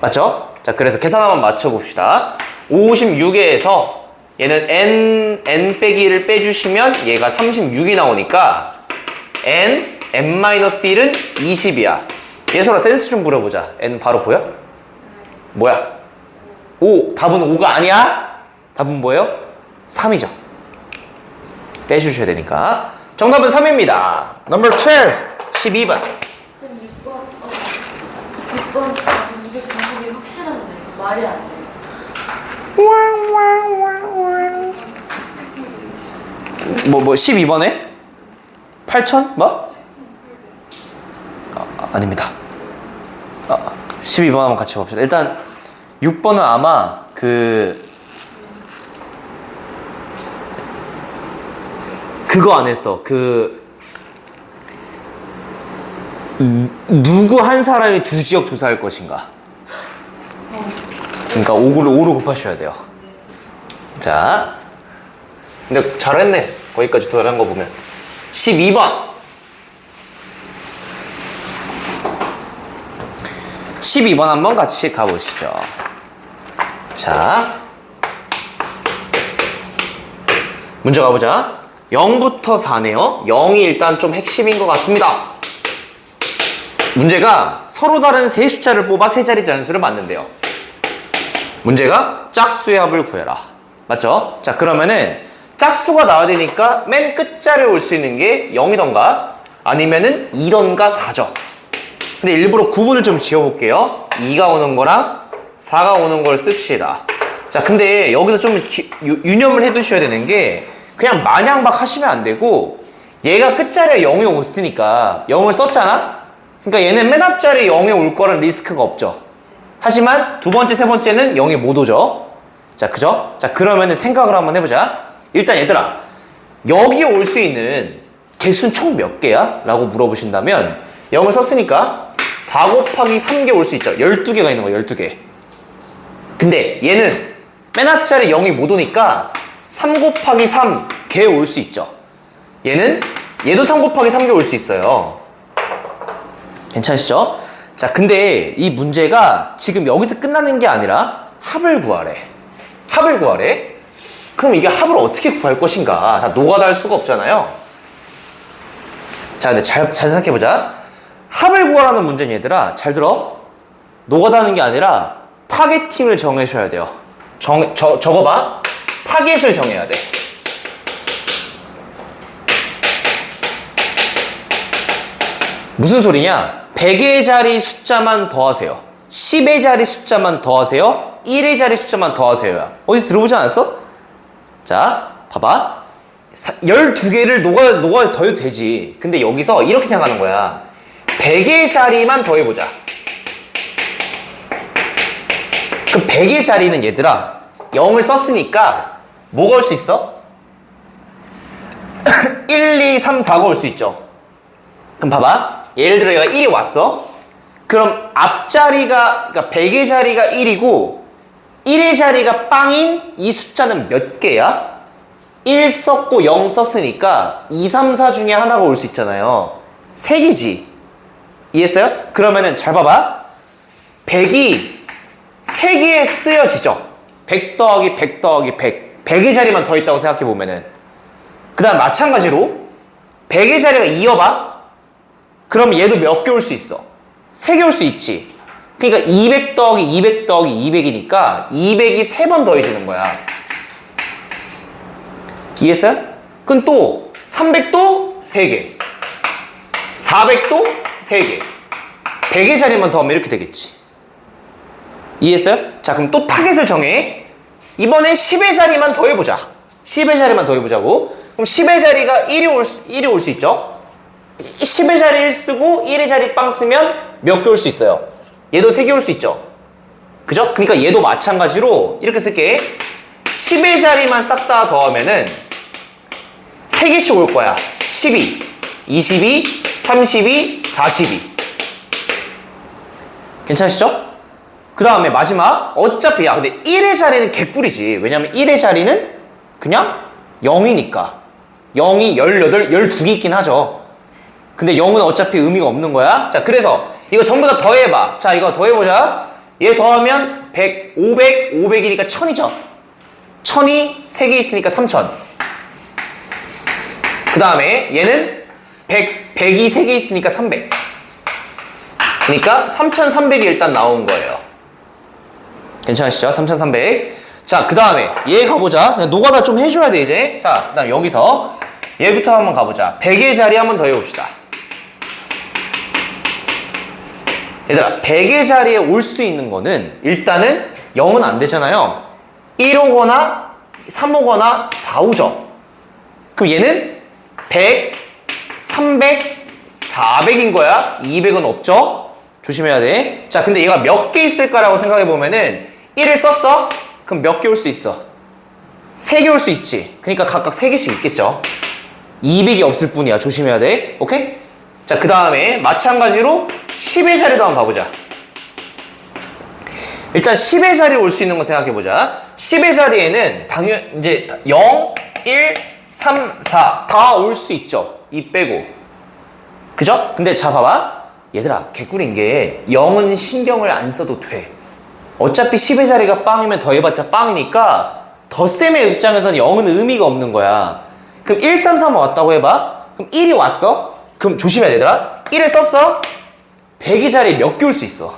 맞죠? 자, 그래서 계산 한번 맞춰봅시다. 56에서 얘는 n 빼기를 빼주시면 얘가 36이 나오니까 n-1은 20이야. 예솔아, 센스 좀 부려보자. n 바로 보여? 뭐야? 5. 답은 5가 아니야? 답은 뭐예요? 3이죠. 빼주셔야 되니까. 정답은 3입니다. Number 12. 12번. 쌤 6번 6번 240이 확실한데 말이 안 돼요. 뭐 12번에? 8,000? 뭐? 아닙니다. 12번 한번 같이 봅시다. 일단 6번은 아마 그거 안 했어. 누구 한 사람이 두 지역 조사할 것인가. 그러니까 5로 곱하셔야 돼요. 자, 근데 잘했네. 거기까지 도달한 거 보면. 12번. 12번 한번 같이 가보시죠. 자, 문제 가보자. 0부터 4네요. 0이 일단 좀 핵심인 것 같습니다. 문제가 서로 다른 세 숫자를 뽑아 세 자리 단수를 만든대요. 문제가 짝수의 합을 구해라. 맞죠? 자, 그러면은 짝수가 나와야 되니까 맨 끝자리에 올 수 있는 게 0이던가 아니면은 2던가 4죠. 근데 일부러 구분을 좀 지어볼게요. 2가 오는 거랑 4가 오는 걸 씁시다. 자, 근데 여기서 좀 유념을 해두셔야 되는 게 그냥 마냥 막 하시면 안 되고 얘가 끝자리에 0이 왔으니까 0을 썼잖아? 그러니까 얘는 맨 앞자리에 0이 올 거란 리스크가 없죠. 하지만 두 번째, 세 번째는 0이 못 오죠. 자, 그죠? 자, 그러면은 생각을 한번 해보자. 일단 얘들아, 여기에 올 수 있는 개수는 총 몇 개야? 라고 물어보신다면 0을 썼으니까 4 곱하기 3개 올 수 있죠. 12개가 있는 거야, 12개. 근데 얘는 맨 앞자리에 0이 못 오니까 3 곱하기 3개 올 수 있죠. 얘도 3 곱하기 3개 올 수 있어요. 괜찮으시죠? 자, 근데 이 문제가 지금 여기서 끝나는 게 아니라 합을 구하래. 합을 구하래. 그럼 이게 합을 어떻게 구할 것인가? 다 노가다 할 수가 없잖아요. 자, 근데 잘 생각해보자. 합을 구하라는 문제는 얘들아, 잘 들어. 노가다 하는 게 아니라 타겟팅을 정하셔야 돼요. 적어봐. 타겟을 정해야 돼. 무슨 소리냐? 100의 자리 숫자만 더하세요. 10의 자리 숫자만 더하세요. 1의 자리 숫자만 더하세요. 어디서 들어보지 않았어? 자, 봐봐. 12개를 노가 더해도 되지. 근데 여기서 이렇게 생각하는 거야. 100의 자리만 더해보자. 그럼 100의 자리는 얘들아 0을 썼으니까 뭐가 올 수 있어? 1, 2, 3, 4가 올 수 있죠. 그럼 봐봐. 예를 들어 얘가 1이 왔어. 그럼 앞자리가, 그러니까 100의 자리가 1이고 1의 자리가 빵인 이 숫자는 몇 개야? 1 썼고 0 썼으니까 2, 3, 4 중에 하나가 올 수 있잖아요. 3개지. 이해했어요? 그러면은 잘 봐봐. 100이 3개에 쓰여지죠. 100 더하기 100 더하기 100. 100의 자리만 더 있다고 생각해보면은. 그 다음 마찬가지로 100의 자리가 2여봐. 그럼 얘도 몇 개 올 수 있어? 3개 올 수 있지. 그러니까 200 더하기 200 더하기 200이니까 200이 3번 더해지는 거야. 이해했어요? 그럼 또 300도 3개, 400도 3개, 100의 자리만 더하면 이렇게 되겠지. 이해했어요? 자, 그럼 또 타겟을 정해. 이번엔 10의 자리만 더해보자. 10의 자리만 더해보자고. 그럼 10의 자리가 1이 올 수 있죠? 10의 자리 1 쓰고 1의 자리 빵 쓰면 몇 개 올 수 있어요? 얘도 3개 올 수 있죠? 그죠? 그러니까 얘도 마찬가지로 이렇게 쓸게. 10의 자리만 싹 다 더하면은 3개씩 올 거야. 12, 22, 32, 42. 괜찮으시죠? 그 다음에 마지막. 어차피, 야, 근데 1의 자리는 개꿀이지. 왜냐면 1의 자리는 그냥 0이니까. 0이 18, 12개 있긴 하죠. 근데 0은 어차피 의미가 없는 거야. 자, 그래서 이거 전부 다 더해봐. 자, 이거 더해보자. 얘 더하면 100, 500, 500이니까 1000이죠. 1000이 3개 있으니까 3000. 그 다음에 얘는 100이 3개 있으니까 300. 그러니까 3300이 일단 나온 거예요. 괜찮으시죠? 3300. 자, 그 다음에 얘 가보자. 그냥 노가다 좀 해줘야 돼, 이제. 자, 그 다음 여기서 얘부터 한번 가보자. 100의 자리 한번 더 해봅시다. 얘들아, 100의 자리에 올 수 있는 거는 일단은 0은 안 되잖아요. 1 오거나 3 오거나 4 오죠. 그럼 얘는 100, 300, 400인 거야. 200은 없죠. 조심해야 돼. 자, 근데 얘가 몇 개 있을까라고 생각해 보면은 1을 썼어? 그럼 몇 개 올 수 있어? 3개 올 수 있지. 그러니까 각각 3개씩 있겠죠. 200이 없을 뿐이야. 조심해야 돼. 오케이? 자, 그 다음에 마찬가지로 10의 자리도 한번 봐보자. 일단 10의 자리에 올 수 있는 거 생각해 보자. 10의 자리에는 당연 이제 0, 1, 3, 4 다 올 수 있죠. 2 빼고. 그죠? 근데 자, 봐봐. 얘들아, 개꿀인 게 0은 신경을 안 써도 돼. 어차피 10의 자리가 빵이면 더해봤자 빵이니까 덧셈의 입장에서는 0은 의미가 없는 거야. 그럼 1, 3, 3 왔다고 해봐. 그럼 1이 왔어? 그럼 조심해야 되더라. 1을 썼어? 100의 자리에 몇 개 올 수 있어?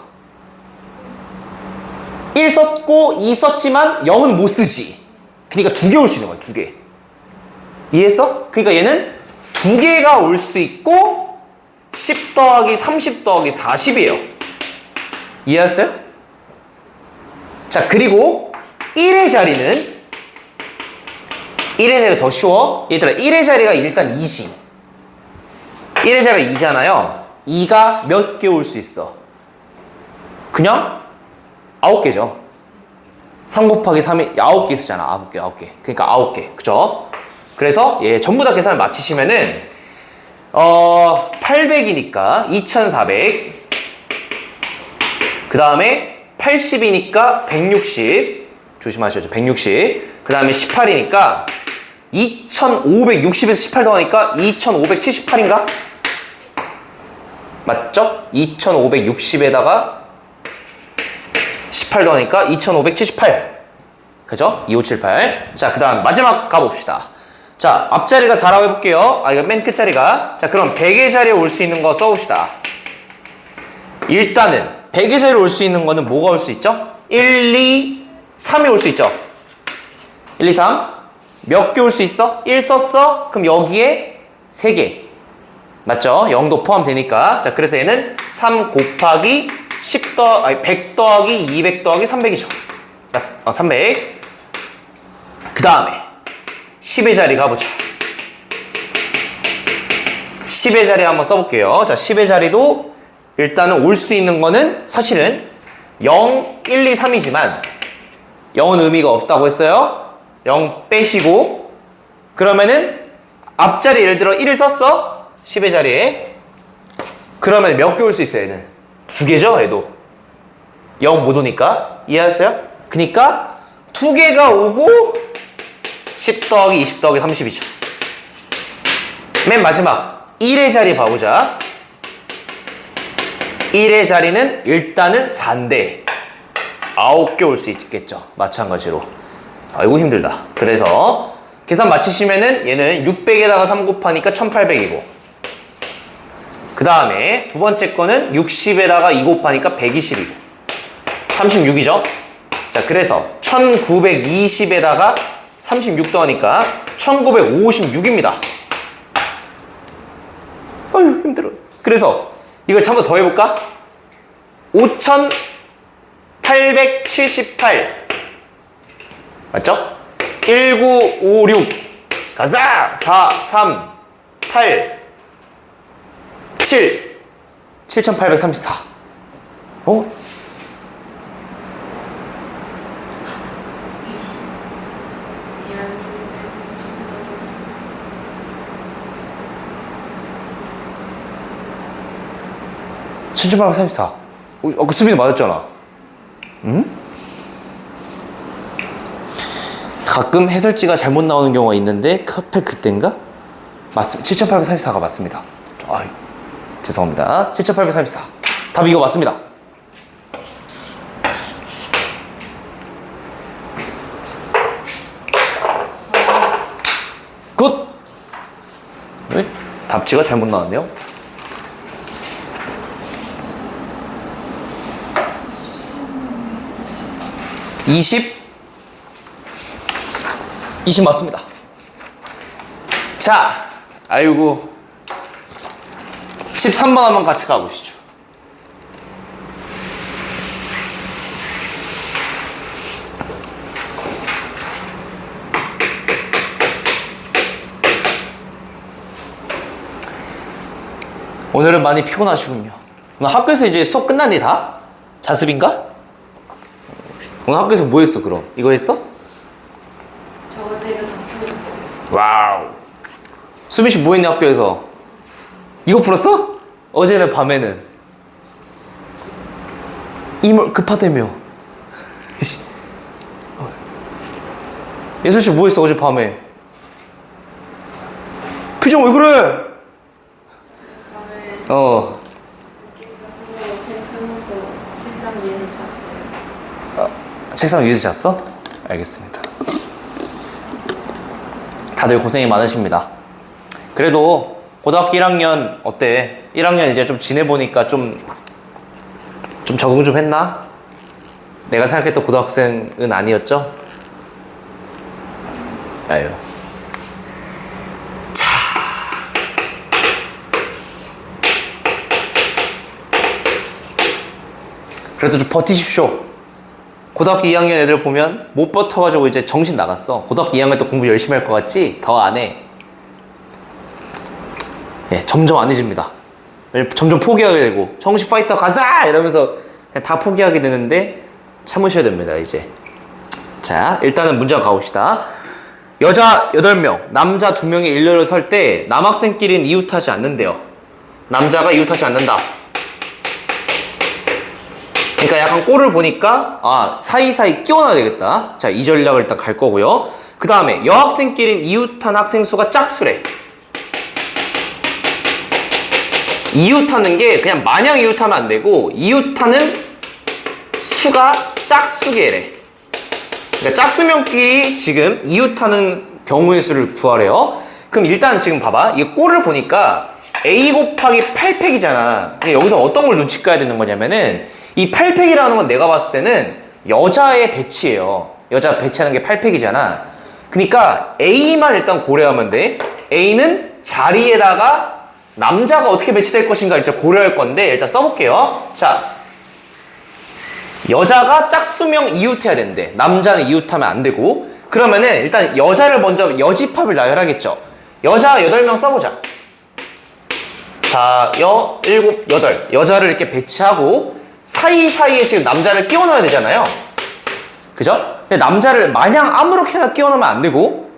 1 썼고 2 썼지만 0은 못 쓰지. 그러니까 2개 올 수 있는 거야. 2개. 이해했어? 그러니까 얘는 2개가 올 수 있고 10 더하기 30 더하기 40이에요. 이해했어요? 자, 그리고 1의 자리는 1의 자리가 더 쉬워. 얘들아, 1의 자리가 일단 2지. 1의 자리가 2잖아요. 2가 몇 개 올 수 있어? 그냥 9개죠. 3 곱하기 3이 9개 쓰잖아. 9개. 그러니까 9개. 그죠? 그래서 얘 전부 다 계산을 마치시면은 800이니까 2400. 그 다음에 80이니까 160. 조심하셔야죠. 160. 그 다음에 18이니까 2560에서 18 더하니까 2578인가? 맞죠? 2560에다가 18 더하니까 2578. 그죠? 2578. 자, 그 다음 마지막 가봅시다. 자, 앞자리가 4라고 해볼게요. 이거 맨 끝자리가. 자, 그럼 100의 자리에 올 수 있는 거 써봅시다. 일단은 100의 자리에 올 수 있는 거는 뭐가 올 수 있죠? 1, 2, 3이 올 수 있죠? 1, 2, 3. 몇 개 올 수 있어? 1 썼어? 그럼 여기에 3개. 맞죠? 0도 포함되니까. 자, 그래서 얘는 3 곱하기 100 더하기 200 더하기 300이죠. 300. 그 다음에 10의 자리 가보자. 10의 자리 한번 써볼게요. 자, 10의 자리도 일단은 올 수 있는 거는 사실은 0, 1, 2, 3이지만 0은 의미가 없다고 했어요. 0 빼시고 그러면은 앞자리 예를 들어 1을 썼어. 10의 자리에. 그러면 몇 개 올 수 있어요, 얘는? 2개죠, 얘도. 0 못 오니까. 이해하세요? 그니까 2개가 오고 10 더하기 20 더하기 30이죠. 맨 마지막 1의 자리 봐보자. 1의 자리는 일단은 4인데 9개 올 수 있겠죠. 마찬가지로. 아이고 힘들다. 그래서 계산 마치시면은 얘는 600에다가 3 곱하니까 1800이고 그 다음에 두 번째 거는 60에다가 2 곱하니까 120이고 36이죠. 자, 그래서 1920에다가 36 더하니까 1956입니다. 아유 힘들어. 그래서 이걸 한번 더 해볼까? 5878 맞죠? 1956 가자! 4, 3, 8 7 7834 어? 7834 그 수빈이 맞았잖아. 응? 가끔 해설지가 잘못 나오는 경우가 있는데 하필 그땐가? 맞습니다. 7834가 맞습니다. 죄송합니다. 7834 답 이거 맞습니다. 굿! 답지가 잘못 나왔네요. 20 맞습니다. 자, 아이고 13번 한번 같이 가보시죠. 오늘은 많이 피곤하시군요. 오늘 학교에서 이제 수업 끝났니 다? 자습인가? 오늘 학교에서 뭐 했어 그럼? 이거 했어? 저 제가 다 풀었어요. 와우. 수빈 씨 뭐 했냐 학교에서? 이거 풀었어? 어제는 밤에는 이물 급하다며. 예슬 씨 뭐 했어 어제 밤에? 표정 왜 그래? 밤에 어. 늦게 가서 책 펴놓고 책상 위에서 잤어요. 책상 위에서 잤어? 알겠습니다. 다들 고생이 많으십니다. 그래도 고등학교 1학년 어때? 1학년 이제 좀 지내보니까 좀 적응 좀 했나? 내가 생각했던 고등학생은 아니었죠? 아유. 자. 그래도 좀 버티십시오. 고등학교 2학년 애들 보면 못 버텨가지고 이제 정신 나갔어. 고등학교 2학년 때 공부 열심히 할 것 같지? 더 안 해. 예, 점점 안 해집니다. 점점 포기하게 되고 정신 파이터 가자! 이러면서 그냥 다 포기하게 되는데 참으셔야 됩니다, 이제. 자, 일단은 문제 가봅시다. 여자 8명, 남자 2명이 일렬을 설 때 남학생끼리는 이웃하지 않는데요. 남자가 이웃하지 않는다. 그러니까 약간 꼴을 보니까 사이사이 끼워놔야 되겠다. 자, 이 전략을 일단 갈 거고요. 그 다음에 여학생끼리는 이웃한 학생 수가 짝수래. 이웃하는 게 그냥 마냥 이웃하면 안 되고 이웃하는 수가 짝수계래. 그러니까 짝수명끼리 지금 이웃하는 경우의 수를 구하래요. 그럼 일단 지금 봐봐. 이 꼴을 보니까 A 곱하기 8팩이잖아. 여기서 어떤 걸 눈치 까야 되는 거냐면은 이 8팩이라는 건 내가 봤을 때는 여자의 배치예요. 여자 배치하는 게 8팩이잖아. 그러니까 A만 일단 고려하면 돼. A는 자리에다가 남자가 어떻게 배치될 것인가 일단 고려할 건데 일단 써볼게요. 자, 여자가 짝수명 이웃해야 되는데 남자는 이웃하면 안 되고 그러면은 일단 여자를 먼저 여집합을 나열하겠죠. 여자 8명 써보자. 다, 7, 8 여자를 이렇게 배치하고 사이사이에 지금 남자를 끼워 넣어야 되잖아요. 그죠? 근데 남자를 마냥 아무렇게나 끼워 넣으면 안 되고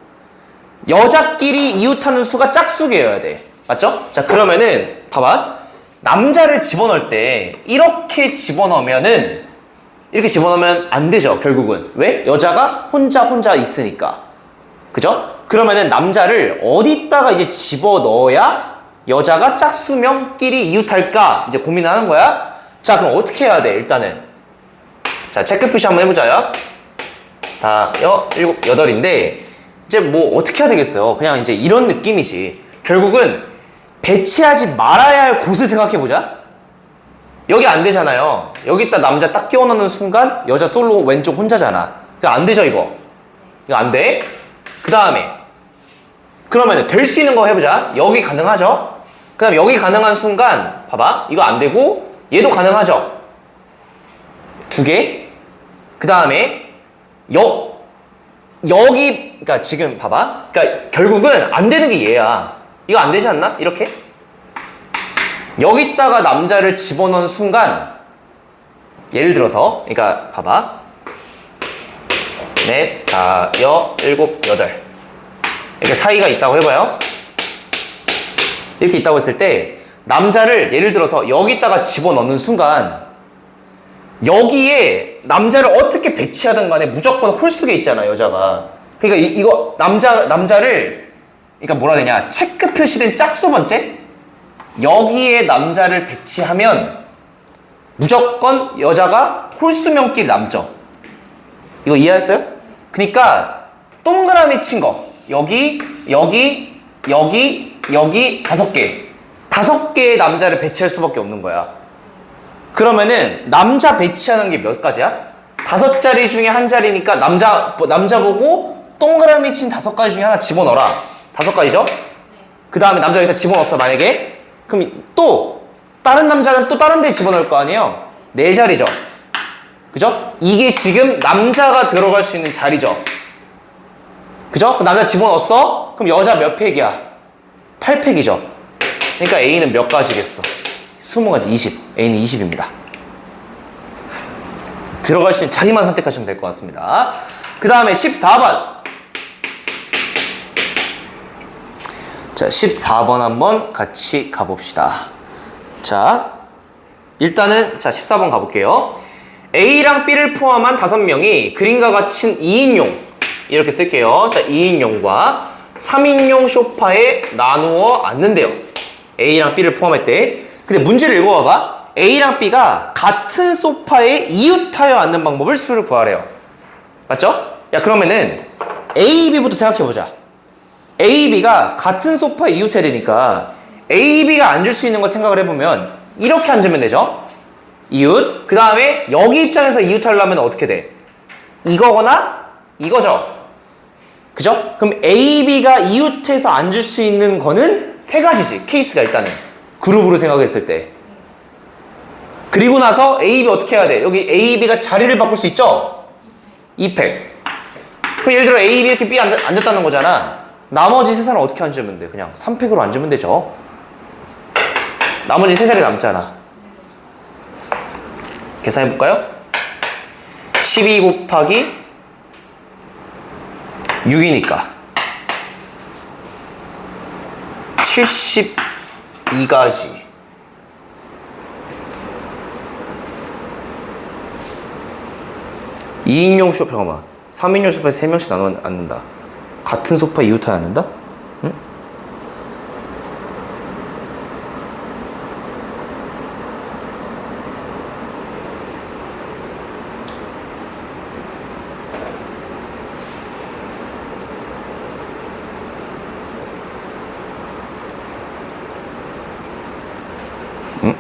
여자끼리 이웃하는 수가 짝수계여야 돼. 맞죠? 자, 그러면은 봐봐. 남자를 집어넣을 때 이렇게 집어넣으면 안 되죠, 결국은. 왜? 여자가 혼자 있으니까. 그죠? 그러면은 남자를 어디다가 이제 집어넣어야 여자가 짝수명끼리 이웃할까? 이제 고민을 하는 거야. 자, 그럼 어떻게 해야 돼, 일단은? 자, 체크 표시 한번 해보자요. 다, 7, 8인데, 이제 뭐 어떻게 해야 되겠어요? 그냥 이제 이런 느낌이지. 결국은 배치하지 말아야 할 곳을 생각해보자. 여기 안 되잖아요. 여기다 남자 딱 끼워 넣는 순간 여자 솔로 왼쪽 혼자잖아. 이거 안 되죠, 이거? 이거 안 돼. 그 다음에 그러면 될 수 있는 거 해보자. 여기 가능하죠? 그 다음에 여기 가능한 순간 봐봐. 이거 안 되고 얘도 가능하죠? 2개. 그 다음에 여기 그러니까 지금 봐봐. 그러니까 결국은 안 되는 게 얘야. 이거 안 되지 않나? 이렇게? 여기다가 남자를 집어넣은 순간 예를 들어서 그러니까 봐봐. 4, 5, 7, 8 이렇게 사이가 있다고 해봐요. 이렇게 있다고 했을 때 남자를 예를 들어서 여기다가 집어넣는 순간 여기에 남자를 어떻게 배치하든 간에 무조건 홀수게 있잖아, 여자가. 그러니까 이거 남자를 그러니까 뭐라 해야 되냐, 체크 표시된 짝수 번째 여기에 남자를 배치하면 무조건 여자가 홀수명끼리 남죠. 이거 이해했어요? 그러니까 동그라미 친 거 여기 5개 5개의 남자를 배치할 수밖에 없는 거야. 그러면은 남자 배치하는 게 몇 가지야? 5자리 중에 한 자리니까 남자 보고 동그라미 친 5가지 중에 하나 집어넣어라. 5가지죠? 그 다음에 남자 여기다 집어넣었어, 만약에. 그럼 또 다른 남자는 또 다른 데 집어넣을 거 아니에요? 4자리죠. 그죠? 이게 지금 남자가 들어갈 수 있는 자리죠. 그죠? 그럼 남자 집어넣었어? 그럼 여자 몇 팩이야? 8팩이죠. 그러니까 A는 몇 가지겠어? 20가지, 20. A는 20입니다. 들어갈 수 있는 자리만 선택하시면 될 것 같습니다. 그 다음에 14번. 자, 14번 한번 같이 가봅시다. 자, 일단은 자 14번 가볼게요. A랑 B를 포함한 5명이 그림과 같은 2인용 이렇게 쓸게요. 자, 2인용과 3인용 소파에 나누어 앉는데요. A랑 B를 포함할 때. 근데 문제를 읽어봐봐. A랑 B가 같은 소파에 이웃하여 앉는 방법을 수를 구하래요. 맞죠? 야, 그러면은 A, B부터 생각해보자. A, B가 같은 소파에 이웃해야 되니까 A, B가 앉을 수 있는 걸 생각을 해보면 이렇게 앉으면 되죠. 이웃. 그 다음에 여기 입장에서 이웃하려면 어떻게 돼? 이거거나 이거죠. 그죠? 그럼 A, B가 이웃해서 앉을 수 있는 거는 세 가지지. 케이스가 일단은. 그룹으로 생각했을 때. 그리고 나서 A, B 어떻게 해야 돼? 여기 A, B가 자리를 바꿀 수 있죠? 2팩. 그럼 예를 들어 A, B 이렇게 B 앉았다는 거잖아. 나머지 세 사람 어떻게 앉으면 돼? 그냥 3팩으로 앉으면 되죠. 나머지 세 자리 남잖아. 계산해볼까요? 12 곱하기 6이니까 72가지. 2인용 소파, 잠깐만. 3인용 소파에 3명씩 나눠 앉는다. 같은 소파에 이웃하여 앉는다? 응? 응?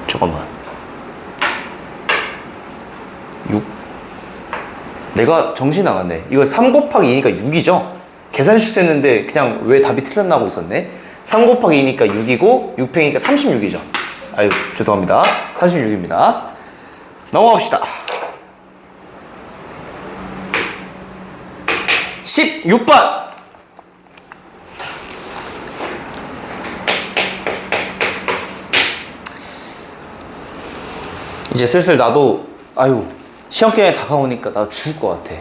잠깐만. 6. 내가 정신이 나갔네. 이거 3 곱하기 2니까 6이죠? 계산 실수했는데 그냥 왜 답이 틀렸나 하고 있었네. 3 곱하기 2니까 6이고 6팽이니까 36이죠. 아유, 죄송합니다. 36입니다. 넘어갑시다. 16번. 이제 슬슬 나도 시험 기간이 다가오니까 나도 죽을 것 같아.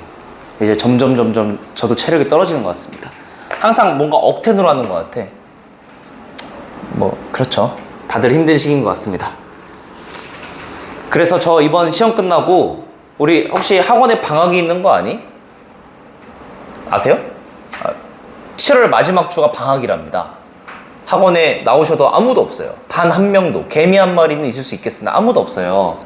이제 점점 저도 체력이 떨어지는 것 같습니다. 항상 뭔가 억텐으로 하는 것 같아. 뭐 그렇죠. 다들 힘든 시기인 것 같습니다. 그래서 저 이번 시험 끝나고 우리 혹시 학원에 방학이 있는 거 아니? 아세요? 7월 마지막 주가 방학이랍니다. 학원에 나오셔도 아무도 없어요. 단 한 명도. 개미 한 마리는 있을 수 있겠으나 아무도 없어요.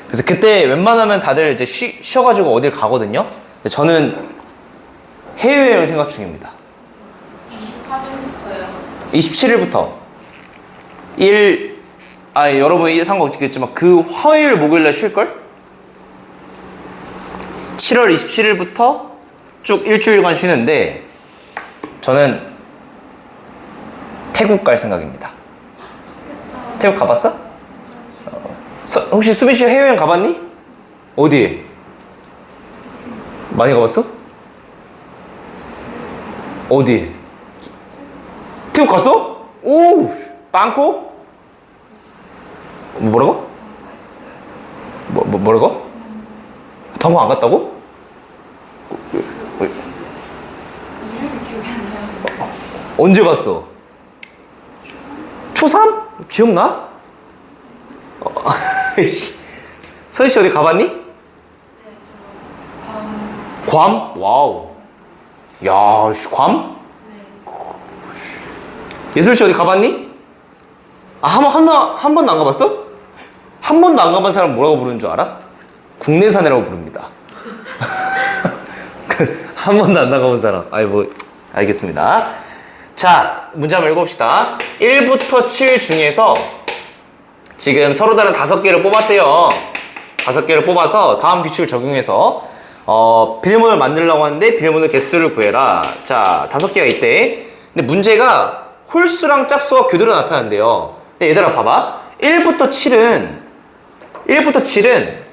그래서 그때 웬만하면 다들 이제 쉬어가지고 어딜 가거든요. 근데 저는 해외여행 생각 중입니다. 28일부터요. 27일부터. 여러분 상관없겠지만 그 화요일, 목요일날 쉴걸? 7월 27일부터 쭉 일주일간 쉬는데 저는 태국 갈 생각입니다. 태국 가봤어? 혹시 수빈 씨 해외여행 가봤니? 어디? 많이 가봤어? 어디? 태국 갔어? 오! 방콕? 뭐라고? 뭐라고? 방콕 안 갔다고? 이름이 기억이 안 나는데. 언제 갔어? 초3? 기억나? 서희 씨 어디 가봤니? 네, 저 괌? 와우. 야, 괌? 네. 예슬 씨 어디 가봤니? 한 번도 안 가봤어? 한 번도 안 가본 사람 뭐라고 부르는 줄 알아? 국내산이라고 부릅니다. 한 번도 안 나가본 사람. 알겠습니다. 자, 문제 한번 읽어봅시다. 1부터 7 중에서 지금 서로 다른 5개를 뽑았대요. 5개를 뽑아서 다음 규칙을 적용해서 비밀번호를 만들려고 하는데 비밀번호 개수를 구해라. 자, 5개가 있대. 근데 문제가 홀수랑 짝수가 교대로 나타난대요. 근데 얘들아 봐봐. 1부터 7은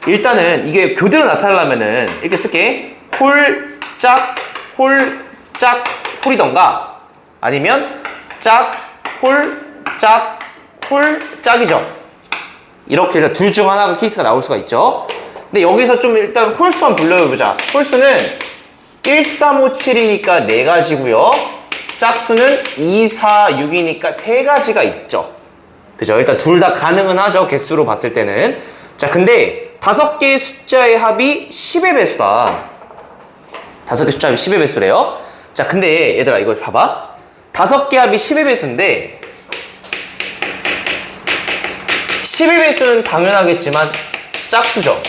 일단은 이게 교대로 나타나려면은 이렇게 쓸게. 홀, 짝, 홀, 짝, 홀이던가 아니면 짝, 홀, 짝, 홀, 짝이죠. 이렇게 일단 둘 중 하나가 케이스가 나올 수가 있죠. 근데 여기서 좀 일단 홀수 한번 불러보자. 홀수는 1, 3, 5, 7이니까 4가지고요. 짝수는 2, 4, 6이니까 3가지가 있죠. 그죠? 일단 둘 다 가능은 하죠. 개수로 봤을 때는. 자, 근데 5개의 숫자의 합이 10의 배수다. 5개 숫자 합이 10의 배수래요. 자, 근데 얘들아 이거 봐봐. 5개 합이 10의 배수인데 12배수는 당연하겠지만 짝수죠.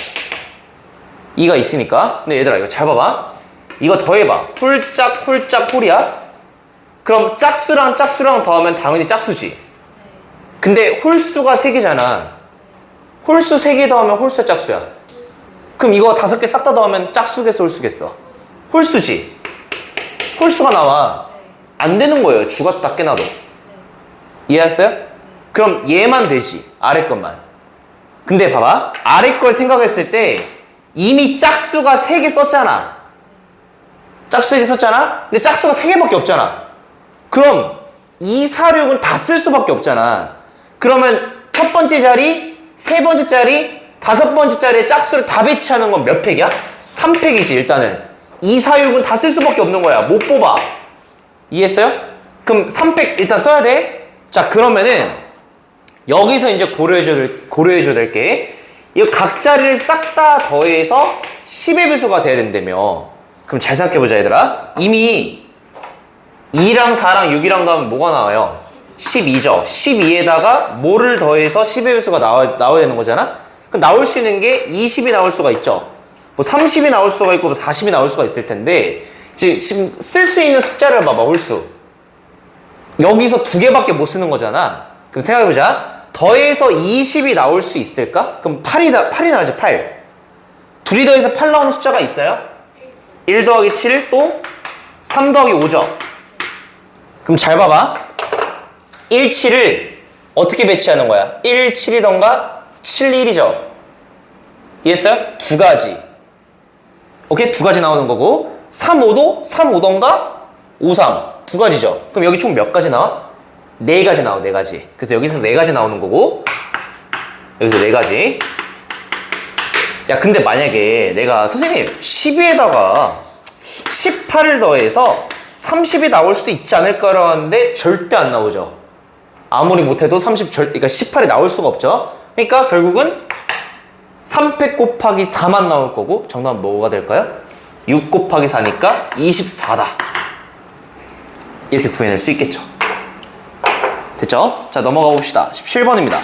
2가 있으니까. 근데 얘들아 이거 잘 봐봐. 이거 더해봐. 홀짝 홀짝 홀이야. 그럼 짝수랑 짝수랑 더하면 당연히 짝수지. 근데 홀수가 3개잖아. 홀수 3개 더하면 홀수야 짝수야? 그럼 이거 5개 싹 다 더하면 짝수겠어 홀수겠어? 홀수지. 홀수가 나와. 안 되는 거예요. 주가 딱 깨놔도. 이해했어요? 그럼 얘만 되지. 아래 것만. 근데 봐봐. 아래 걸 생각했을 때 이미 짝수가 3개 썼잖아. 짝수 3개 썼잖아? 근데 짝수가 3개밖에 없잖아. 그럼 2, 4, 6은 다 쓸 수밖에 없잖아. 그러면 첫 번째 자리, 세 번째 자리, 다섯 번째 자리에 짝수를 다 배치하는 건 몇 팩이야? 3팩이지 일단은. 2, 4, 6은 다 쓸 수밖에 없는 거야. 못 뽑아. 이해했어요? 그럼 3팩 일단 써야 돼. 자 그러면은 여기서 이제 고려해줘야 될 게 이거 각 자리를 싹 다 더해서 10의 배수가 돼야 된다며. 그럼 잘 생각해보자 얘들아. 이미 2랑 4랑 6이랑 더하면 뭐가 나와요? 12죠. 12에다가 뭐를 더해서 10의 배수가 나와야 되는 거잖아? 그럼 나올 수 있는 게 20이 나올 수가 있죠. 뭐 30이 나올 수가 있고 40이 나올 수가 있을 텐데 지금 쓸 수 있는 숫자를 봐봐. 홀수. 여기서 2개밖에 못 쓰는 거잖아. 그럼 생각해보자. 더해서 20이 나올 수 있을까? 그럼 8이 나오지 8. 둘이 더해서 8 나오는 숫자가 있어요? 1 더하기 7 또 3 더하기 5죠. 그럼 잘 봐봐. 1, 7을 어떻게 배치하는 거야? 1, 7이던가 7, 1이죠. 이해했어요? 2가지. 오케이? 2가지 나오는 거고 3, 5도 3, 5던가 5, 3. 2가지죠. 그럼 여기 총 몇 가지 나와? 4가지 나와. 4가지. 그래서 여기서 4가지 나오는 거고 여기서 4가지. 야 근데 만약에 내가 선생님 12에다가 18을 더해서 30이 나올 수도 있지 않을까라고 하는데 절대 안 나오죠. 아무리 못해도 그러니까 18이 나올 수가 없죠. 그러니까 결국은 3팩 곱하기 4만 나올 거고 정답은 뭐가 될까요? 6 곱하기 4니까 24다. 이렇게 구해낼 수 있겠죠. 됐죠? 자 넘어가 봅시다. 17번입니다.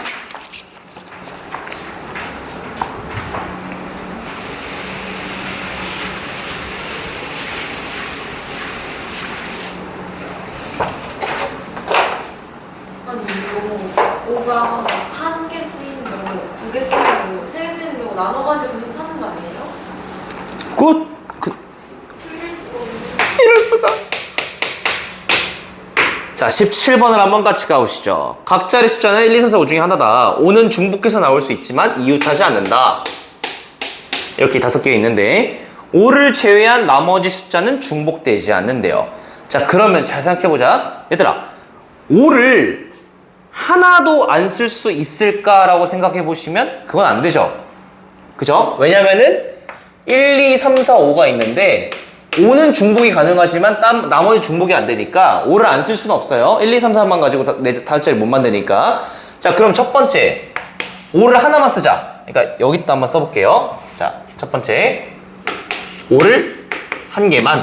아니 이거 5가 1개 쓰이는 경우, 2개 쓰이는 경우, 3개 쓰이는 경우 나눠가지고서 하는 거 아니에요? 풀릴 수가 없는데. 이럴 수가. 자 17번을 한번 같이 가보시죠. 각 자리 숫자는 1, 2, 3, 4, 5 중에 하나다. 5는 중복해서 나올 수 있지만 이웃하지 않는다. 이렇게 5개 있는데 5를 제외한 나머지 숫자는 중복되지 않는데요. 자 그러면 잘 생각해보자. 얘들아 5를 하나도 안 쓸 수 있을까라고 생각해보시면 그건 안 되죠. 그죠? 왜냐면은 1, 2, 3, 4, 5가 있는데 5는 중복이 가능하지만 나머지 중복이 안 되니까 5를 안 쓸 수는 없어요. 1, 2, 3, 4만 가지고 다섯 자리 못 만드니까. 자 그럼 첫 번째 5를 하나만 쓰자. 그러니까 여기다 한번 써볼게요. 자 첫 번째 5를 한 개만.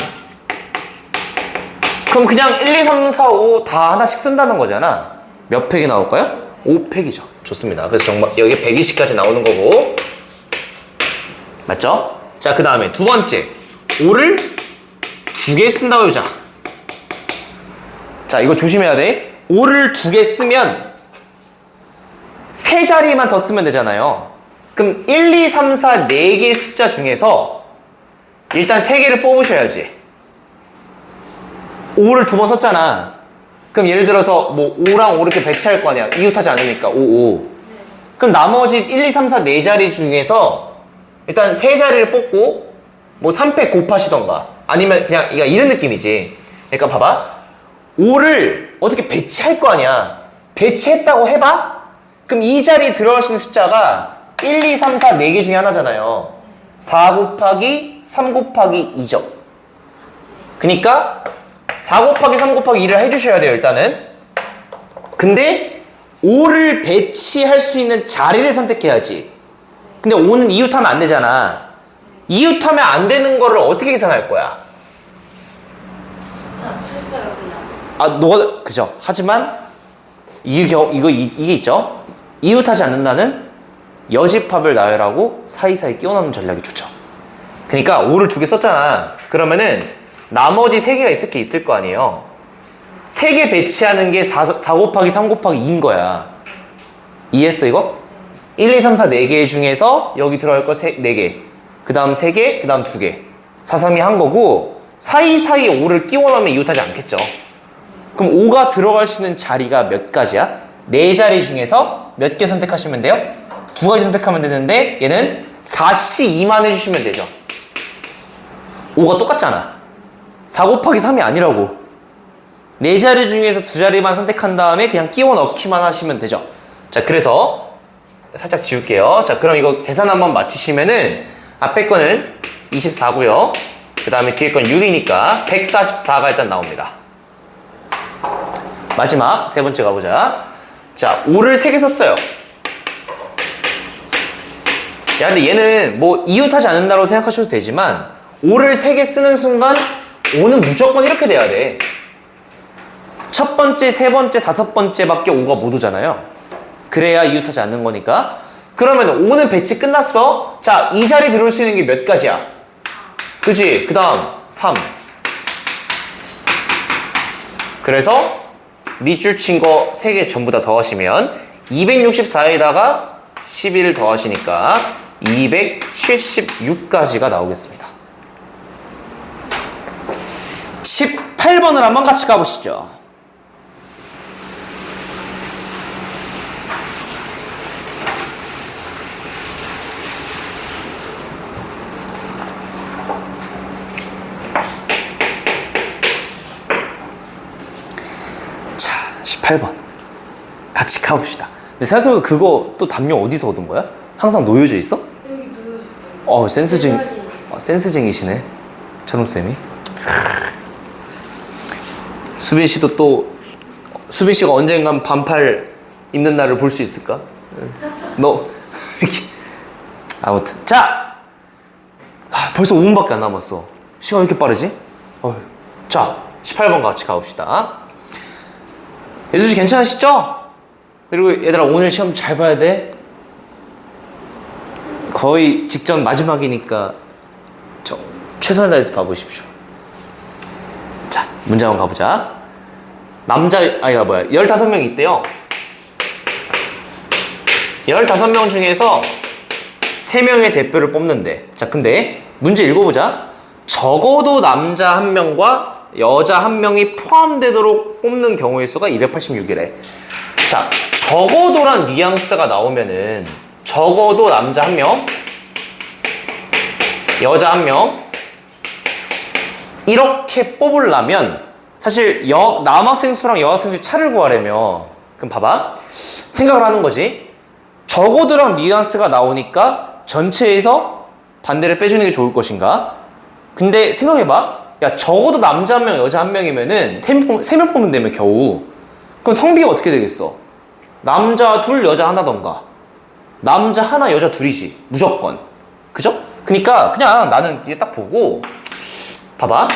그럼 그냥 1, 2, 3, 4, 5 다 하나씩 쓴다는 거잖아. 몇 팩이 나올까요? 5팩이죠. 좋습니다. 그래서 정말 여기 120까지 나오는 거고. 맞죠? 자 그 다음에 두 번째 5를 2개 쓴다고 해보자. 자 이거 조심해야 돼. 5를 2개 쓰면 3자리만 더 쓰면 되잖아요. 그럼 1, 2, 3, 4, 4개의 숫자 중에서 일단 3개를 뽑으셔야지. 5를 2번 썼잖아. 그럼 예를 들어서 뭐 5랑 5 이렇게 배치할 거 아니야. 이웃하지 않으니까 5, 5. 그럼 나머지 1, 2, 3, 4, 4자리 중에서 일단 3자리를 뽑고 뭐 3팩 곱하시던가 아니면 그냥 이런 느낌이지. 그러니까 봐봐. 5를 어떻게 배치할 거 아니야. 배치했다고 해봐? 그럼 이 자리에 들어갈 수 있는 숫자가 1, 2, 3, 4, 4개 중에 하나잖아요. 4 곱하기 3 곱하기 2죠. 그러니까 4 곱하기 3 곱하기 2를 해주셔야 돼요 일단은. 근데 5를 배치할 수 있는 자리를 선택해야지. 근데 5는 이웃하면 안 되잖아. 이웃하면 안 되는 거를 어떻게 계산할 거야? 다 쳤어요 그냥. 아, 너가 그죠? 하지만 이게 있죠? 이웃하지 않는다는 여집합을 나열하고 사이사이 끼워 넣는 전략이 좋죠. 그러니까 5를 2개 썼잖아. 그러면은 나머지 3개가 있을 거 아니에요. 3개 배치하는 게 4 곱하기 3 곱하기 2인 거야. 이해했어 이거? 1, 2, 3, 4, 4개 중에서 여기 들어갈 거 4개, 그 다음 3개, 그 다음 2개, 4, 3이 한 거고 사이사이에 5를 끼워 넣으면 이웃하지 않겠죠. 그럼 5가 들어갈 수 있는 자리가 몇 가지야? 4자리 중에서 몇 개 선택하시면 돼요? 2가지 선택하면 되는데 얘는 4C2만 해주시면 되죠. 5가 똑같잖아. 4 곱하기 3이 아니라고. 4자리 중에서 2자리만 선택한 다음에 그냥 끼워 넣기만 하시면 되죠. 자, 그래서 살짝 지울게요. 자, 그럼 이거 계산 한번 마치시면은 앞에 거는 24고요. 그 다음에 뒤에 건 6이니까 144가 일단 나옵니다. 마지막 세 번째 가보자. 자, 5를 3개 썼어요. 야, 근데 얘는 뭐 이웃하지 않는다고 생각하셔도 되지만 5를 3개 쓰는 순간 5는 무조건 이렇게 돼야 돼. 첫 번째, 세 번째, 다섯 번째밖에 5가 못 오잖아요. 그래야 이웃하지 않는 거니까. 그러면 5는 배치 끝났어. 자, 이 자리 들어올 수 있는 게 몇 가지야? 그치? 그 다음 3. 그래서 밑줄 친 거 3개 전부 다 더하시면 264에다가 11을 더하시니까 276까지가 나오겠습니다. 18번을 한번 같이 가보시죠. 자, 18번 같이 가봅시다. 근데 생각해보면 그거 또 답령 어디서 얻은 거야? 항상 놓여져 있어? 여기 눌러줬어요. 센스쟁이. 센스쟁이시네, 천웅쌤이. 수빈 씨도 또, 수빈 씨가 언젠간 반팔 입는 날을 볼 수 있을까? 너, 아무튼. 자! 벌써 5분밖에 안 남았어. 시간 왜 이렇게 빠르지? 자, 18번 같이 가봅시다. 예수씨 괜찮으시죠? 그리고 얘들아, 오늘 시험 잘 봐야 돼. 거의 직전 마지막이니까 최선을 다해서 봐보십시오. 자, 문제 한번 가보자. 15명 있대요. 15명 중에서 3명의 대표를 뽑는데, 자, 근데 문제 읽어보자. 적어도 남자 1명과 여자 1명이 포함되도록 뽑는 경우의 수가 286이래. 자, 적어도란 뉘앙스가 나오면은 적어도 남자 1명, 여자 1명 이렇게 뽑으려면 사실 남학생 수랑 여학생 수 차를 구하려면, 그럼 봐봐, 생각을 하는 거지. 적어도랑 뉘앙스가 나오니까 전체에서 반대를 빼주는 게 좋을 것인가? 근데 생각해봐. 야, 적어도 남자 1명, 여자 1명이면은 3명 뽑으면 되면 겨우. 그럼 성비가 어떻게 되겠어? 남자 2, 여자 1던가. 남자 1, 여자 2이지. 무조건. 그죠? 그니까 그냥 나는 이제 딱 보고, 봐봐.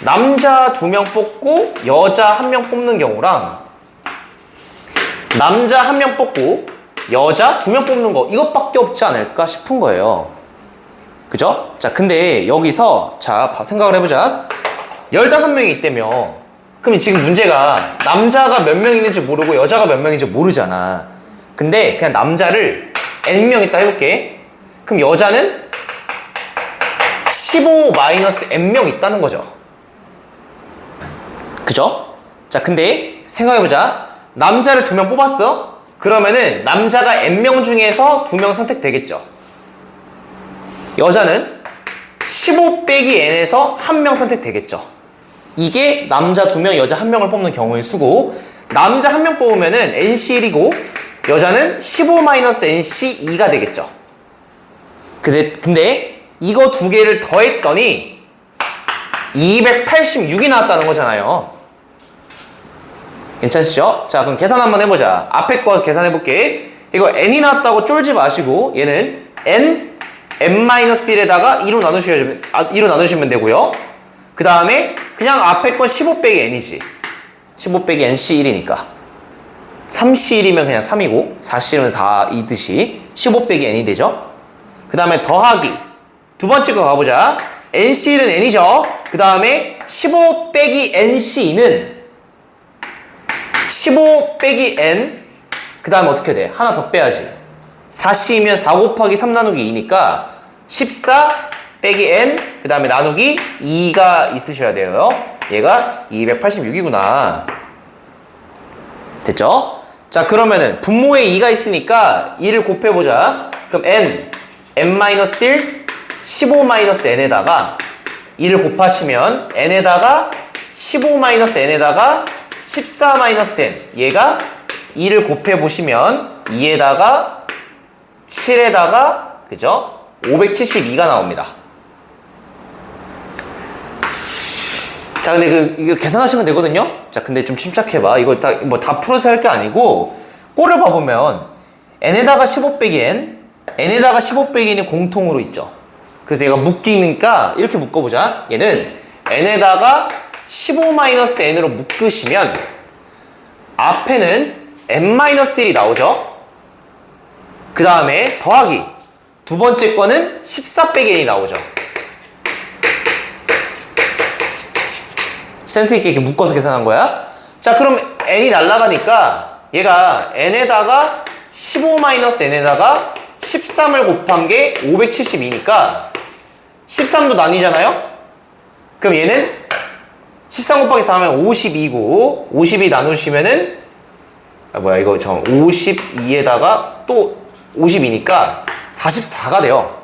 남자 2명 뽑고 여자 1명 뽑는 경우랑 남자 1명 뽑고 여자 2명 뽑는 거, 이것밖에 없지 않을까 싶은 거예요. 그죠? 자, 근데 여기서 자, 생각을 해보자. 15명이 있다며. 그럼 지금 문제가 남자가 몇 명 있는지 모르고 여자가 몇 명인지 모르잖아. 근데 그냥 남자를 n명 있다 해볼게. 그럼 여자는 15-n명 있다는 거죠. 그죠? 자, 근데 생각해보자. 남자를 2명 뽑았어? 그러면은 남자가 n명 중에서 2명 선택되겠죠. 여자는 15 빼기 n에서 1명 선택되겠죠. 이게 남자 2명, 여자 1명을 뽑는 경우의 수고, 남자 1명 뽑으면은 NC1이고 여자는 15-NC2가 되겠죠. 근데 이거 2개를 더했더니 286이 나왔다는 거잖아요. 괜찮으시죠? 자, 그럼 계산 한번 해보자. 앞에 거 계산해볼게. 이거 n이 나왔다고 쫄지 마시고 얘는 n-1에다가 2로 나누시면 되고요. 그 다음에 그냥 앞에 건 15 빼기 n이지. 15 빼기 nc1이니까 3C1이면 그냥 3이고 4C1은 4이듯이 15 빼기 n이 되죠. 그 다음에 더하기 두 번째 거 가보자. NC1은 n이죠. 그 다음에 15 빼기 NC는 15 빼기 n 그 다음에 어떻게 돼? 하나 더 빼야지. 4C면 4 곱하기 3 나누기 2니까 14 빼기 n 그 다음에 나누기 2가 있으셔야 돼요. 얘가 286이구나. 됐죠? 자, 그러면은 분모에 2가 있으니까 2를 곱해보자. 그럼 n-1 15-n에다가 2를 곱하시면 n에다가 15-n에다가 14-n 얘가 2를 곱해보시면 2에다가 7에다가 그죠? 572가 나옵니다. 자, 근데 이거 계산하시면 되거든요? 자, 근데 좀 침착해봐. 이거 다 풀어서 할 게 아니고, 꼴을 봐보면, n에다가 15 빼기 n, n에다가 15 빼기 n이 공통으로 있죠. 그래서 얘가 묶이니까, 이렇게 묶어보자. 얘는 n에다가 15-n으로 묶으시면, 앞에는 n-1이 나오죠? 그 다음에 더하기. 두 번째 거는 14 빼기 n이 나오죠. 센스 있게 이렇게 묶어서 계산한 거야. 자, 그럼 n이 날라가니까 얘가 n에다가 15-n에다가 13을 곱한 게 572니까 13도 나뉘잖아요? 그럼 얘는 13 곱하기 4 하면 52고 52 나누시면은 52에다가 또 52니까 44가 돼요.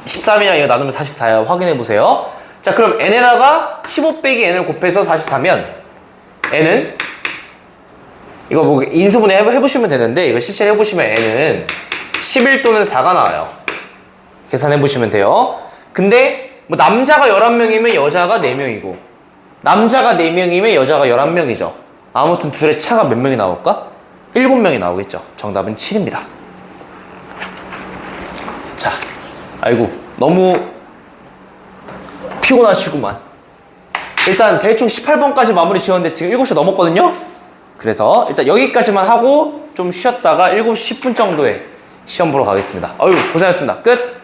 13이랑 이거 나누면 44야. 확인해 보세요. 자, 그럼 n에다가 15 빼기 n을 곱해서 44면 n은 이거 뭐 인수분해 해보시면 되는데 이거 실제로 해보시면 n은 11 또는 4가 나와요. 계산해 보시면 돼요. 근데 뭐 남자가 11명이면 여자가 4명이고 남자가 4명이면 여자가 11명이죠. 아무튼 둘의 차가 몇 명이 나올까? 7명이 나오겠죠. 정답은 7입니다. 자, 아이고 너무 피곤하시구만. 일단 대충 18번까지 마무리 지었는데 지금 7시 넘었거든요. 그래서 일단 여기까지만 하고 좀 쉬었다가 7시 10분 정도에 시험 보러 가겠습니다. 어휴, 고생하셨습니다. 끝!